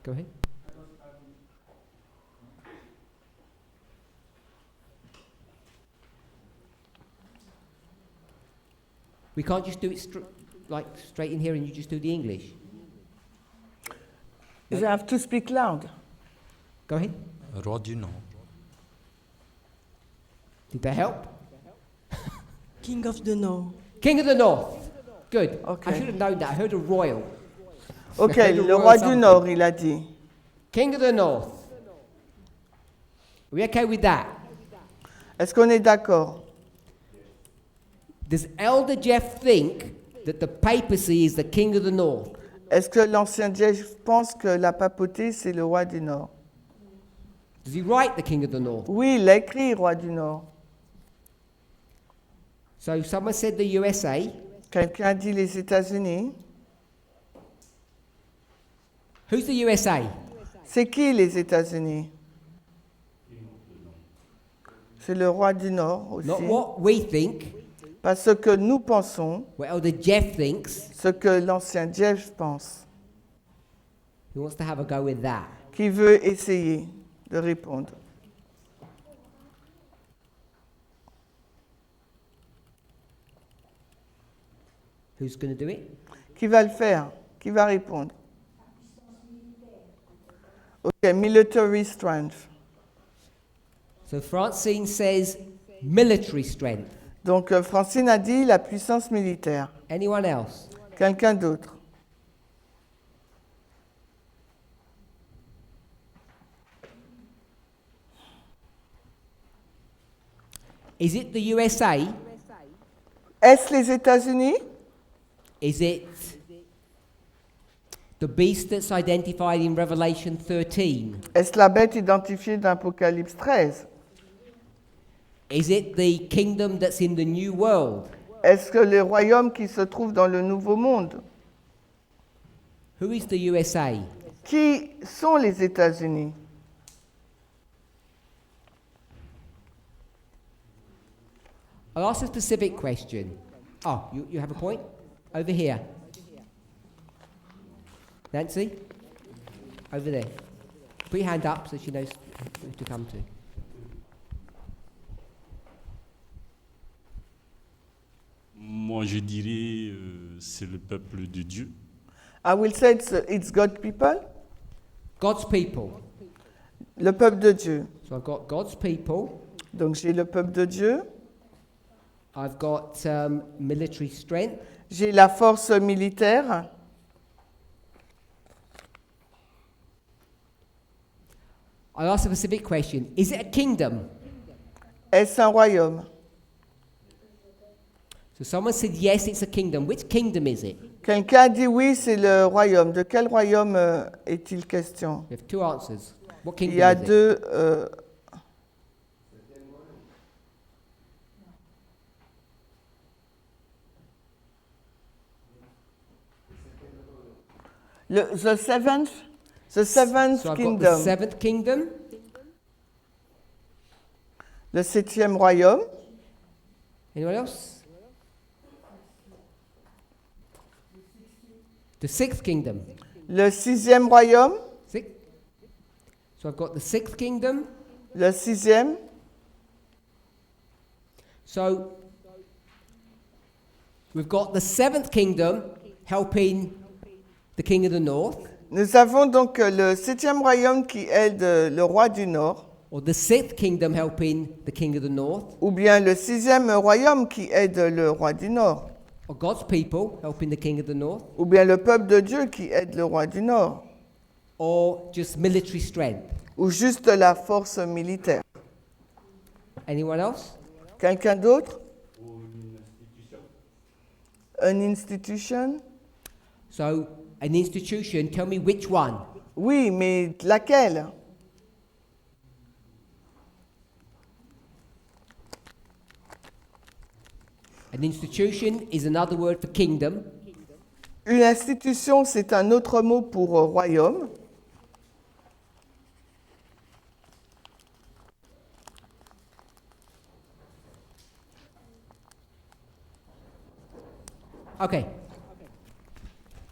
Go ahead. We can't just do it straight in here and you just do the English. You have to speak loud. Go ahead. Roi du Nord. Did that help? King of the North. King of the North. Good. Okay. I should have known that. I heard a royal. Ok, I heard a le royal roi du something. Nord, il a dit. King of the North. Are we okay with that? Est-ce qu'on est d'accord? Does Elder Jeff think that the papacy is the king of the north? Est-ce que l'ancien Jeff pense que la papauté, c'est le roi du Nord? Does he write the king of the north? Oui, il a écrit roi du Nord. So someone said the USA. Quelqu'un a dit les États-Unis. Who's the USA? C'est qui les États-Unis? C'est le roi du Nord aussi. Not what we think, Pas ce que nous pensons, what Elder Jeff thinks. ce que l'ancien Jeff pense. He wants to have a go with that. Qui veut essayer de répondre? Who's going to do it? Qui va le faire? Qui va répondre? Ok, military strength. So Francine says military strength. Donc Francine a dit la puissance militaire. Anyone else? Quelqu'un d'autre? Is it the USA? Est-ce les États-Unis? Is it the beast that's identified in Revelation 13? Est-ce la bête identifiée d'Apocalypse 13? Is it the kingdom that's in the New World? Est-ce que le royaume qui se trouve dans le Nouveau Monde? Who is the USA? Qui sont les États-Unis? I'll ask a specific question. Oh, you have a point? Over here. Nancy? Over there. Put your hand up so she knows who to come to. Moi, je dirais c'est le peuple de Dieu. I will say it's God people, God's people. le peuple de Dieu. So I've got God's people. Donc j'ai le peuple de Dieu, I've got military strength. j'ai la force militaire. I'll ask a specific question. Is it a kingdom? Est-ce un royaume? So someone said yes, it's a kingdom. Which kingdom is it? Quelqu'un a dit oui, c'est le royaume. De quel royaume est-il question? We have two answers. What Il kingdom y a is it? deux... the seventh So I've got the kingdom, seventh kingdom. le septième royaume, Anyone else? The sixth kingdom. le sixième royaume, Six. So I've got the sixth kingdom. le sixième, So we've got the seventh kingdom helping the king of the north, nous avons donc le septième royaume qui aide le roi du Nord, or the sixth kingdom helping the king of the north, ou bien le sixième royaume qui aide le roi du Nord, or God's people helping the king of the north, ou bien le peuple de Dieu qui aide le roi du Nord, or just military strength. ou juste la force militaire. Anyone else? Quelqu'un d'autre? Une institution? So an institution, tell me which one. Oui, mais laquelle? An institution is another word for kingdom. Une institution, c'est un autre mot pour royaume. Okay.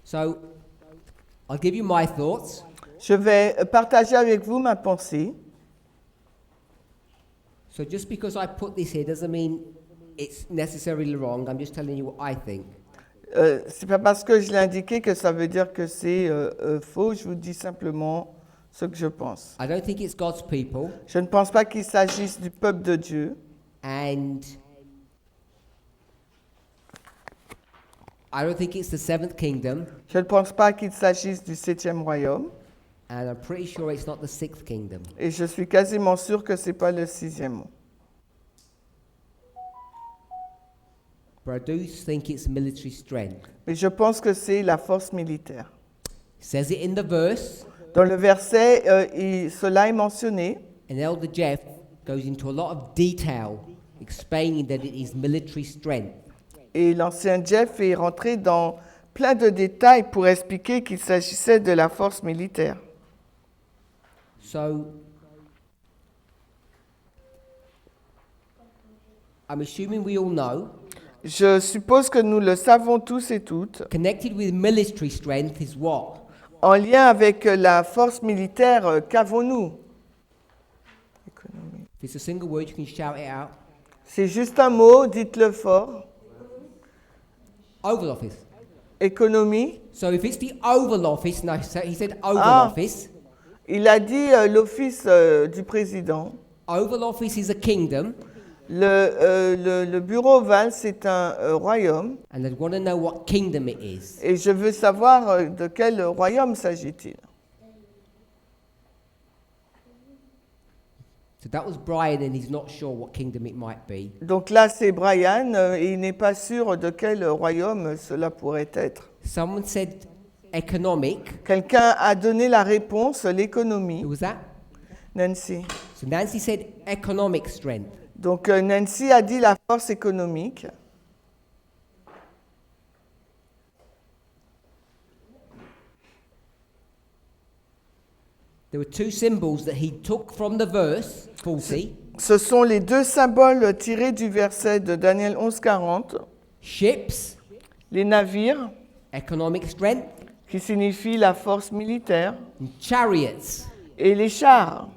So, I'll give you my thoughts. Je vais partager avec vous ma pensée. So, just because I put this here doesn't mean it's necessarily wrong. I'm just telling you what I think. C'est pas parce que je l'ai indiqué que ça veut dire que c'est faux. Je vous dis simplement ce que je pense. I don't think it's God's people, Je ne pense pas qu'il s'agisse du peuple de Dieu. and I don't think it's the seventh kingdom, Je ne pense pas qu'il s'agisse du 7e royaume. and I'm pretty sure it's not the sixth kingdom. Et je suis quasiment sûr que ce n'est pas le 6e. But I do think it's military strength. Mais je pense que c'est la force militaire. It says it in the verse, Dans le verset, cela est mentionné. and Elder Jeff goes into a lot of detail explaining that it is military strength. Et l'ancien Jeff est rentré dans plein de détails pour expliquer qu'il s'agissait de la force militaire. So, I'm assuming we all know, Je suppose que nous le savons tous et toutes. connected with military strength is what? En lien avec la force militaire, qu'avons-nous? Économie. If it's a single word, you can shout it out. C'est juste un mot, dites-le fort. Oval Office. Économie. So if it's the Oval Office, no, so he said Oval Ah. Office. Il a dit l'office du président. Oval Office is a kingdom, Le bureau ovale, c'est un royaume. and I want to know what kingdom it is. Et je veux savoir de quel royaume s'agit-il. So that was Brian, and he's not sure what kingdom it might be. Donc là, c'est Brian, et il n'est pas sûr de quel royaume cela pourrait être. Someone said economic. Quelqu'un a donné la réponse, Who l'économie. was that? Nancy. So Nancy said economic strength. Donc Nancy a dit la force économique. There were two symbols that he took from the verse 40. Ce sont les deux symboles tirés du verset de Daniel 11:40. Ships, Les navires, economic strength, qui signifie la force militaire, and chariots, et les chars,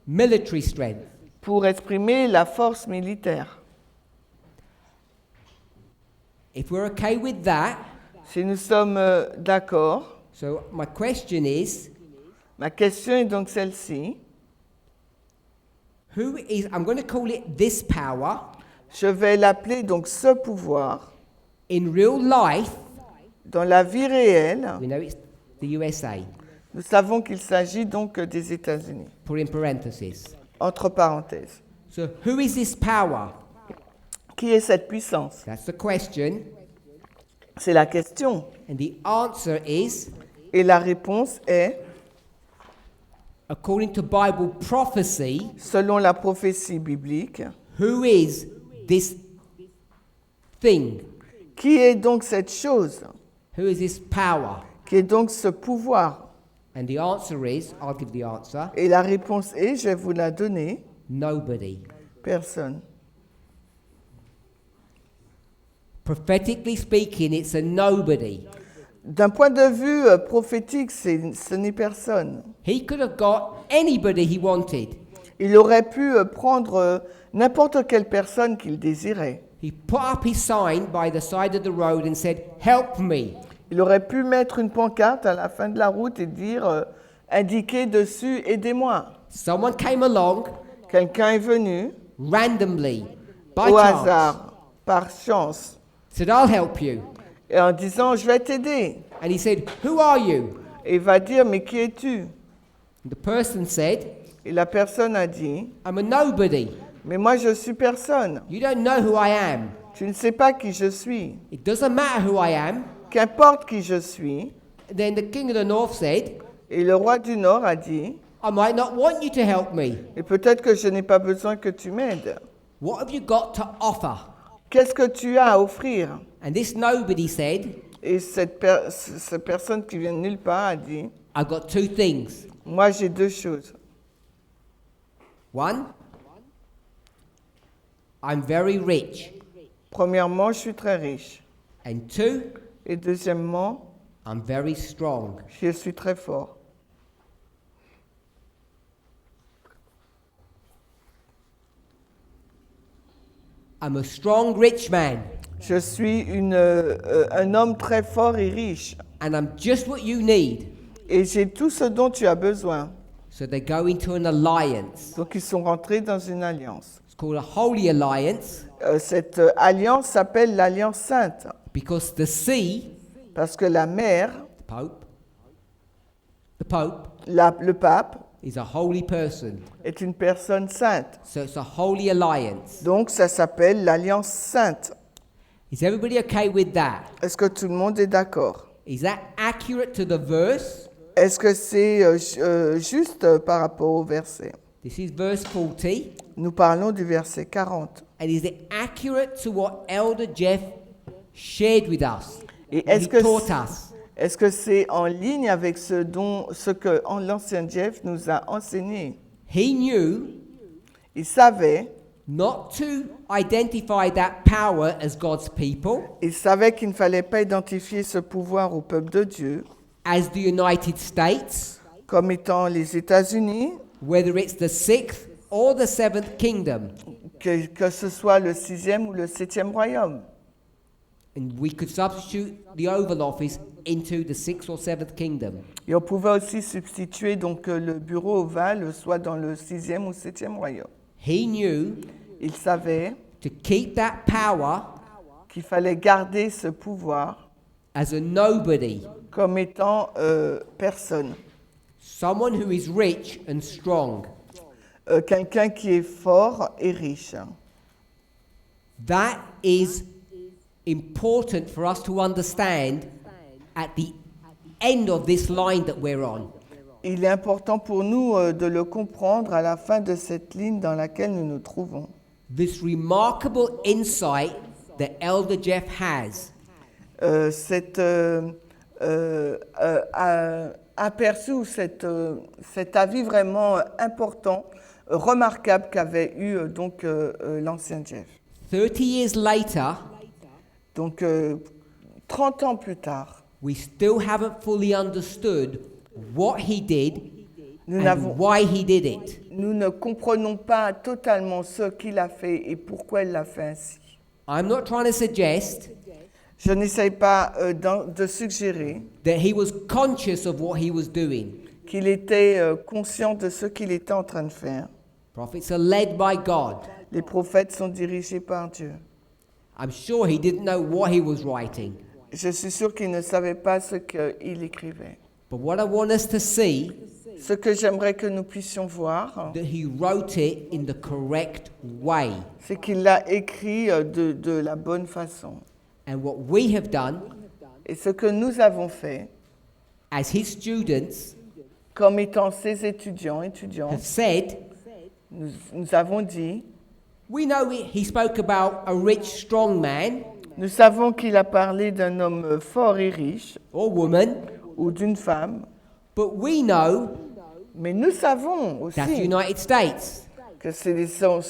military strength. pour exprimer la force militaire. If we're okay with that, Si nous sommes d'accord, so my question is, ma question est donc celle-ci. who is, I'm going to call it this power, Je vais l'appeler donc ce pouvoir. in real life, Dans la vie réelle, we know it's the USA, nous savons qu'il s'agit donc des États-Unis. put in parentheses. Entre parenthèses. So who is this power? Qui est cette puissance? That's the question. C'est la question. And the answer is, Et la réponse est, according to Bible prophecy, selon la prophétie biblique, who is this thing? qui est donc cette chose? Who is this power? Qui est donc ce pouvoir? And the answer is, I'll give the answer, Et la réponse est, je vais vous la donner, nobody. personne. Prophetically speaking, it's a nobody. D'un point de vue prophétique, ce n'est personne. He could have got anybody he wanted. Il aurait pu prendre n'importe quelle personne qu'il désirait. He put up his sign by the side of the road and said, "Help me." Il aurait pu mettre une pancarte à la fin de la route et dire, indiquer dessus, aidez-moi. Someone came along Quelqu'un est venu, randomly, by au chance, hasard, par chance, said, "I'll help you." et en disant, je vais t'aider. And he said, "Who are you?" Et il va dire, mais qui es-tu? The person said, Et la personne a dit, "I'm a nobody. mais moi je suis personne. You don't know who I am. Tu ne sais pas qui je suis. It doesn't matter who I am." Qu'importe qui je suis. Then the king of the north said, Et le roi du Nord a dit, "I might not want you to help me. et peut-être que je n'ai pas besoin que tu m'aides. What have you got to offer?" Qu'est-ce que tu as à offrir? And this nobody said, Et cette personne qui vient de nulle part a dit, "I've got two things. moi j'ai deux choses. One, I'm very rich. Premièrement, je suis très riche. And two, Et deuxièmement, I'm very strong. je suis très fort. I'm a strong rich man. Je suis un homme très fort et riche. And I'm just what you need. Et j'ai tout ce dont tu as besoin. So they go into an alliance. Donc ils sont rentrés dans une alliance. It's called a holy alliance Cette alliance s'appelle l'Alliance Sainte. because the sea, Parce que la mère, the Pope, le pape, is a holy person. est une personne sainte. So it's a holy alliance. Donc ça s'appelle l'Alliance Sainte. Is everybody okay with that? Est-ce que tout le monde est d'accord? Is that accurate to the verse? Est-ce que c'est juste par rapport au verset? This is verse 40. Nous parlons du verset 40. And is it accurate to what Elder Jeff shared with us? Et What he taught us? est-ce que c'est en ligne avec ce que l'ancien Jeff nous a enseigné? He knew Il savait, not to identify that power as God's people, qu'il ne fallait pas identifier ce pouvoir au peuple de Dieu as the United States, comme étant les États-Unis, whether it's the sixth or the seventh kingdom. que ce soit le 6e ou le 7e royaume. And we could substitute the Oval Office into the sixth or seventh kingdom. Et on pouvait aussi substituer donc le bureau ovale soit dans le 6e ou 7e royaume. He knew Il savait to keep that power qu'il fallait garder ce pouvoir as a nobody, comme étant personne. someone who is rich and strong. Quelqu'un qui est fort et riche. That is important for us to understand at the end of this line that we're on. Il est important pour nous de le comprendre à la fin de cette ligne dans laquelle nous nous trouvons. This remarkable insight that Elder Jeff has Cet aperçu ou cet avis vraiment important, remarquable qu'avait eu donc l'ancien Jeff. 30 years later, Donc 30 ans plus tard, we still haven't fully understood what he did nous, and why he did it. nous ne comprenons pas totalement ce qu'il a fait et pourquoi il l'a fait ainsi. I'm not trying to suggest Je n'essaye pas de suggérer that he was conscious of what he was doing. qu'il était conscient de ce qu'il était en train de faire. Prophets are led by God. Les prophètes sont dirigés par Dieu. I'm sure he didn't know what he was writing. Je suis sûr qu'il ne savait pas ce qu'il écrivait. But what I want us to see, Ce que j'aimerais que nous puissions voir, that he wrote it in the correct way. c'est qu'il l'a écrit de la bonne façon. And what we have done Et ce que nous avons fait, as his students comme étant ses étudiants, have said, nous avons dit, we know he spoke about a rich, strong man nous savons qu'il a parlé d'un homme fort et riche, or woman, ou d'une femme, but we know mais nous savons that's the aussi United States. que ce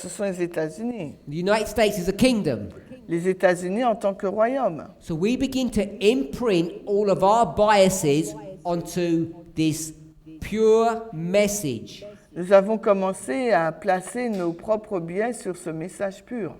sont les États-Unis. The United States is a kingdom. Les États-Unis en tant que royaume. So we begin to imprint all of our biases onto this pure message. Nous avons commencé à placer nos propres biais sur ce message pur.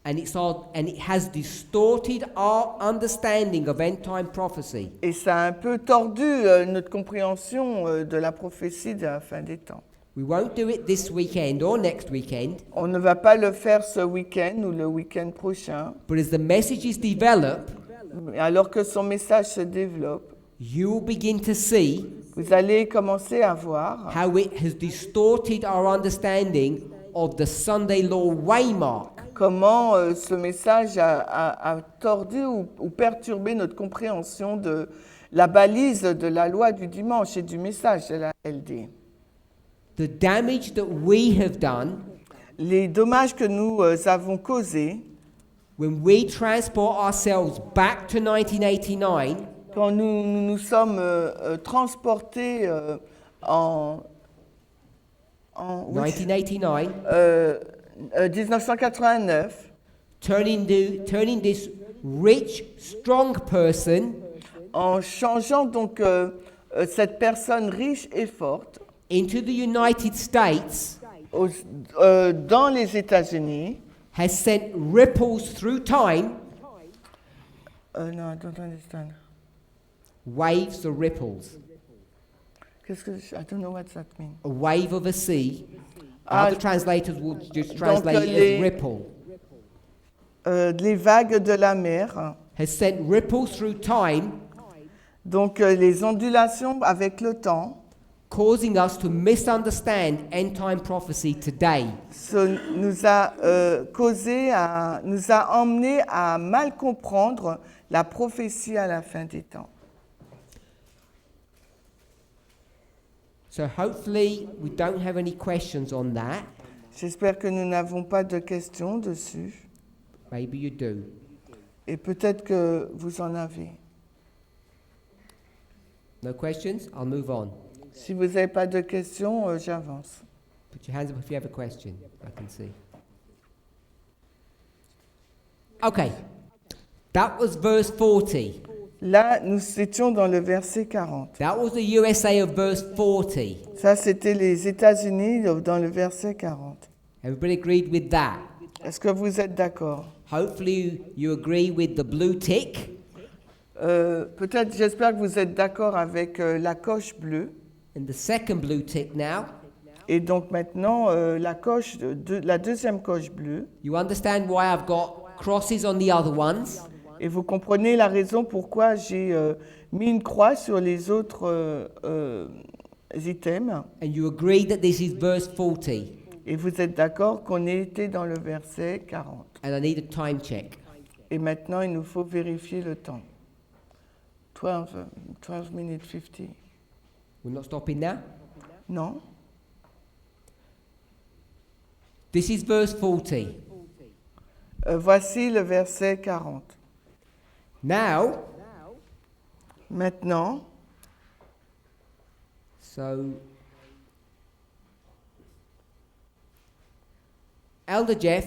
And it has distorted our understanding of end-time prophecy. Et ça a un peu tordu notre compréhension de la prophétie de la fin des temps. We won't do it this weekend or next weekend, On ne va pas le faire ce week-end ou le week-end prochain. but as the messages develop, Alors que son message se développe, you will begin to see vous allez commencer à voir how it has distorted our understanding of the Sunday law waymark. comment ce message a tordu ou perturbé notre compréhension de la balise de la loi du dimanche et du message de la LD. The damage that we have done Les dommages que nous avons causés when we transport ourselves back to 1989 quand nous sommes transportés en 1989, 1989, turning this rich, strong person en changeant donc cette personne riche et forte into the United States dans les États-Unis. has sent ripples through time, No, I don't understand. waves or ripples, Qu'est-ce que I don't know what that means. a wave of a sea. Ah, Other translators will just translate it les- as ripple. Les vagues de la mer, Has sent ripples through time, donc les ondulations avec le temps, causing us to misunderstand end time prophecy today. nous a nous a emmené à mal comprendre la prophétie à la fin des temps. So hopefully we don't have any questions on that. J'espère que nous n'avons pas de questions dessus, Maybe you do. et peut-être que vous en avez. No questions? I'll move on. Si vous n'avez pas de questions, j'avance. Put your hands up if you have a question. I can see. Okay. That was verse 40. Là, nous étions dans le verset 40. That was the USA of verse 40. Ça, c'était les États-Unis dans le verset 40. Everybody agreed with that? Est-ce que vous êtes d'accord? Hopefully you agree with the blue tick. Peut-être, j'espère que vous êtes d'accord avec la coche bleue. And the second blue tick now. Et donc maintenant, la deuxième coche bleue. You understand why I've got crosses on the other ones? Et vous comprenez la raison pourquoi j'ai mis une croix sur les autres items. And you agree that this is verse 40. Et vous êtes d'accord qu'on était dans le verset 40. And I need a time check. Et maintenant, il nous faut vérifier le temps. 12 minutes 50. We're not stopping now? Non? This is verse 40. Voici le verset 40. Now, Maintenant, so Elder Jeff,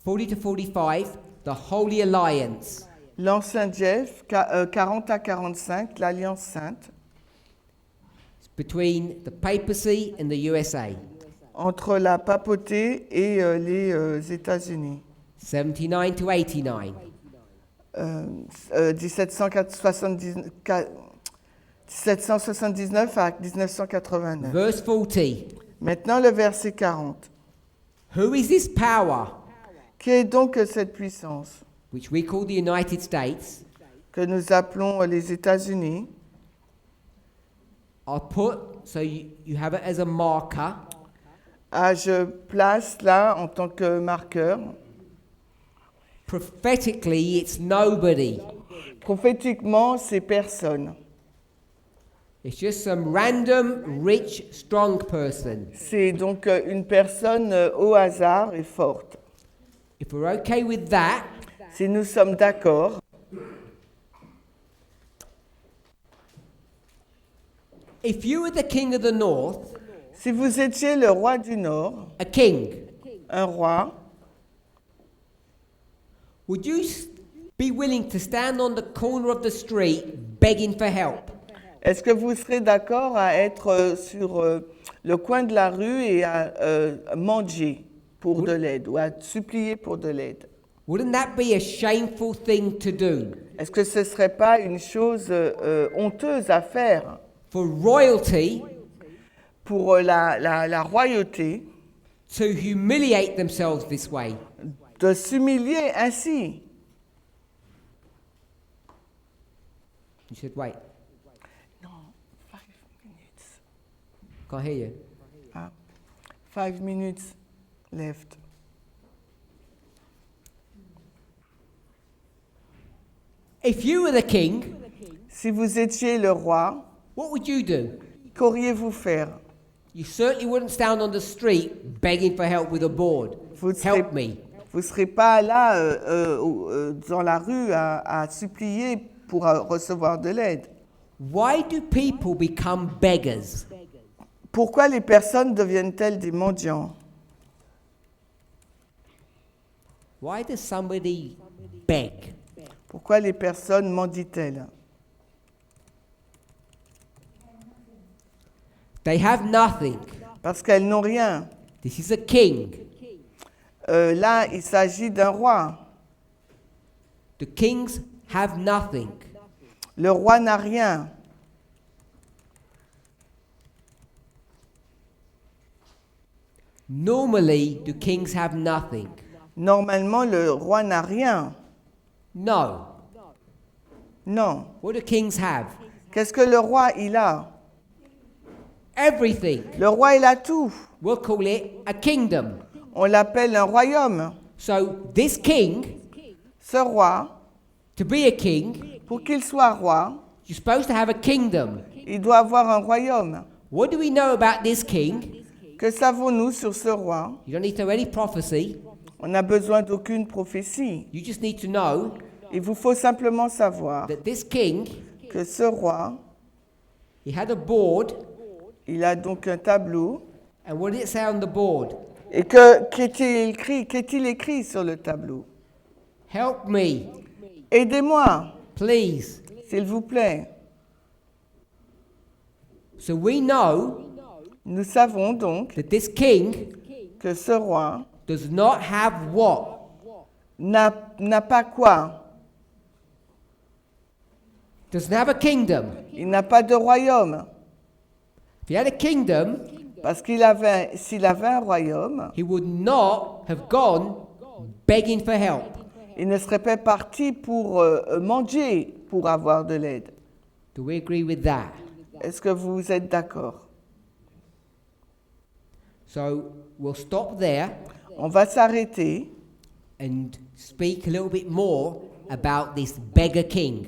40 to 45, the Holy Alliance. l'ancien Jeff, 40 à 45, l'Alliance Sainte, It's between the papacy and the USA. entre la papauté et les États-Unis. 79 to 89. 1779 à 1989. Verse 40. Maintenant, le verset 40. Who is this power, Qui est donc cette puissance which we call the United States, que nous appelons les États-Unis? I'll put, so you have it as a marker. Je place là en tant que marqueur. Prophetically, it's nobody. Prophétiquement, c'est personne. It's just some random, rich, strong person. C'est donc une personne au hasard et forte. If we're okay with that, Si nous sommes d'accord, if you were the king of the north, si vous étiez le roi du Nord, a king, un roi, would you be willing to stand on the corner of the street begging for help? est-ce que vous serez d'accord à être sur le coin de la rue et à mendier pour de l'aide ou à supplier pour de l'aide? Wouldn't that be a shameful thing to do? Est-ce que ce ne serait pas une chose honteuse à faire For royalty pour la royauté to humiliate themselves this way? de s'humilier ainsi? You said, wait, Non, 5 minutes. can't hear you. 5 minutes left. If you were the king, Si vous étiez le roi, what would you do? qu'auriez-vous faire? You certainly wouldn't stand on the street begging for help with a board. Vous ne serez, Help me. vous serez pas là dans la rue à supplier pour recevoir de l'aide. Why do people become beggars? Pourquoi les personnes deviennent-elles des mendiants? Why does somebody beg? Pourquoi les personnes mendient-elles? They have nothing. Parce qu'elles n'ont rien. This is a king. Là, il s'agit d'un roi. The kings have nothing. Le roi n'a rien. Normally, the kings have nothing. Normalement, le roi n'a rien. No. Non. What do kings have? Qu'est-ce que le roi, il a? Everything. Le roi, il a tout. We'll call it a kingdom. On l'appelle un royaume. So this king, Ce roi, to be a king, pour qu'il soit roi, you're supposed to have a kingdom. il doit avoir un royaume. What do we know about this king? Que savons-nous sur ce roi? You don't need to know any prophecy. On n'a besoin d'aucune prophétie. You just need to know Il vous faut simplement savoir that this king, que ce roi, he had a board. il a donc un tableau. And what did it say on the board? Et qu'est-il écrit sur le tableau? Help me, Aidez-moi, please. s'il vous plaît. So we know Nous savons donc that this king que ce roi does not have what? n'a pas quoi? Doesn't have a kingdom. Il n'a pas de royaume. If he had a kingdom, Parce s'il avait un royaume, he would not have gone begging for help. il ne serait pas parti pour manger pour avoir de l'aide. Do we agree with that? Est-ce que vous êtes d'accord? So we'll stop there On va s'arrêter and speak a little bit more about this beggar king.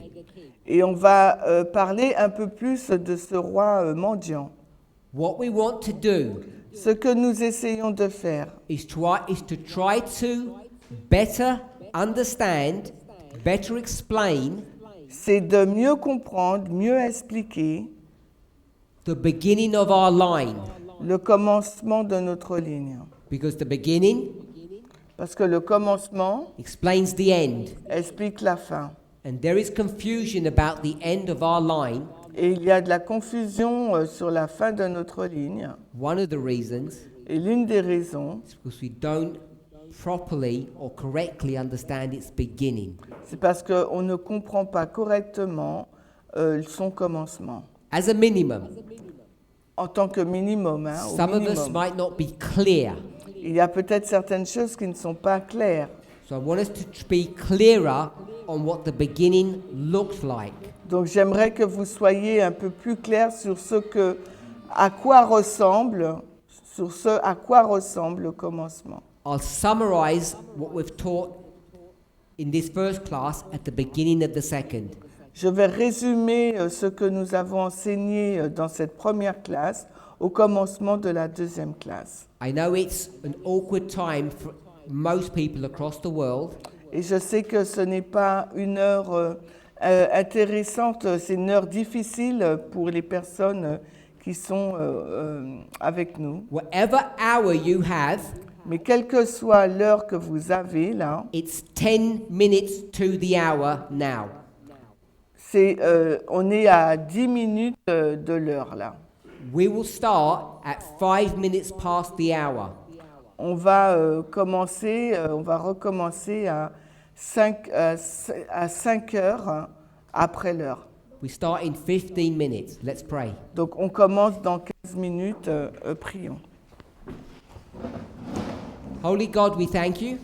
et on va parler un peu plus de ce roi mendiant. What we want to do Ce que nous essayons de faire, is to try to better understand, better explain c'est de mieux comprendre, mieux expliquer the beginning of our line. le commencement de notre ligne. Because the beginning Parce que le commencement explains the end. explique la fin. And there is confusion about the end of our line. Et il y a de la confusion sur la fin de notre ligne. One of the reasons Et l'une des raisons, is because we don't properly or correctly understand its beginning. c'est parce qu'on ne comprend pas correctement son commencement. As a minimum, En tant que minimum, hein, au some of us minimum. might not be clear. Il y a peut-être certaines choses qui ne sont pas claires. So I want us to be clearer on what the beginning looked like. Donc j'aimerais que vous soyez un peu plus clairs sur à quoi ressemble le commencement. I'll summarize what we've taught in this first class at the beginning of the second. Je vais résumer ce que nous avons enseigné dans cette première classe au commencement de la deuxième classe. I know it's an awkward time for most people across the world, Et je sais que ce n'est pas une heure intéressante, c'est une heure difficile pour les personnes qui sont avec nous. whatever hour you have, Mais quelle que soit l'heure que vous avez là, it's 10 minutes to the hour now. on est à 10 minutes de l'heure là. We will start at 5 minutes past the hour. On va recommencer à 5 heures après l'heure. We start in 15 minutes. Let's pray. Donc on commence dans 15 minutes, prions. Holy God, we thank you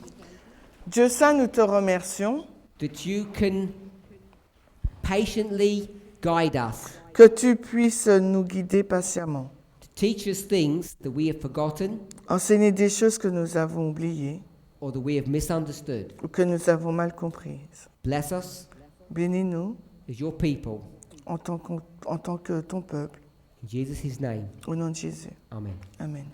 Dieu saint, nous te remercions that you can patiently guide us, que tu puisses nous guider patiemment, to teach us things that we have forgotten enseigner des choses que nous avons oubliées or that we have misunderstood. ou que nous avons mal comprises. Bless us Bénis-nous as your people. en tant que ton peuple, In Jesus' name, au nom de Jésus. amen. Amen.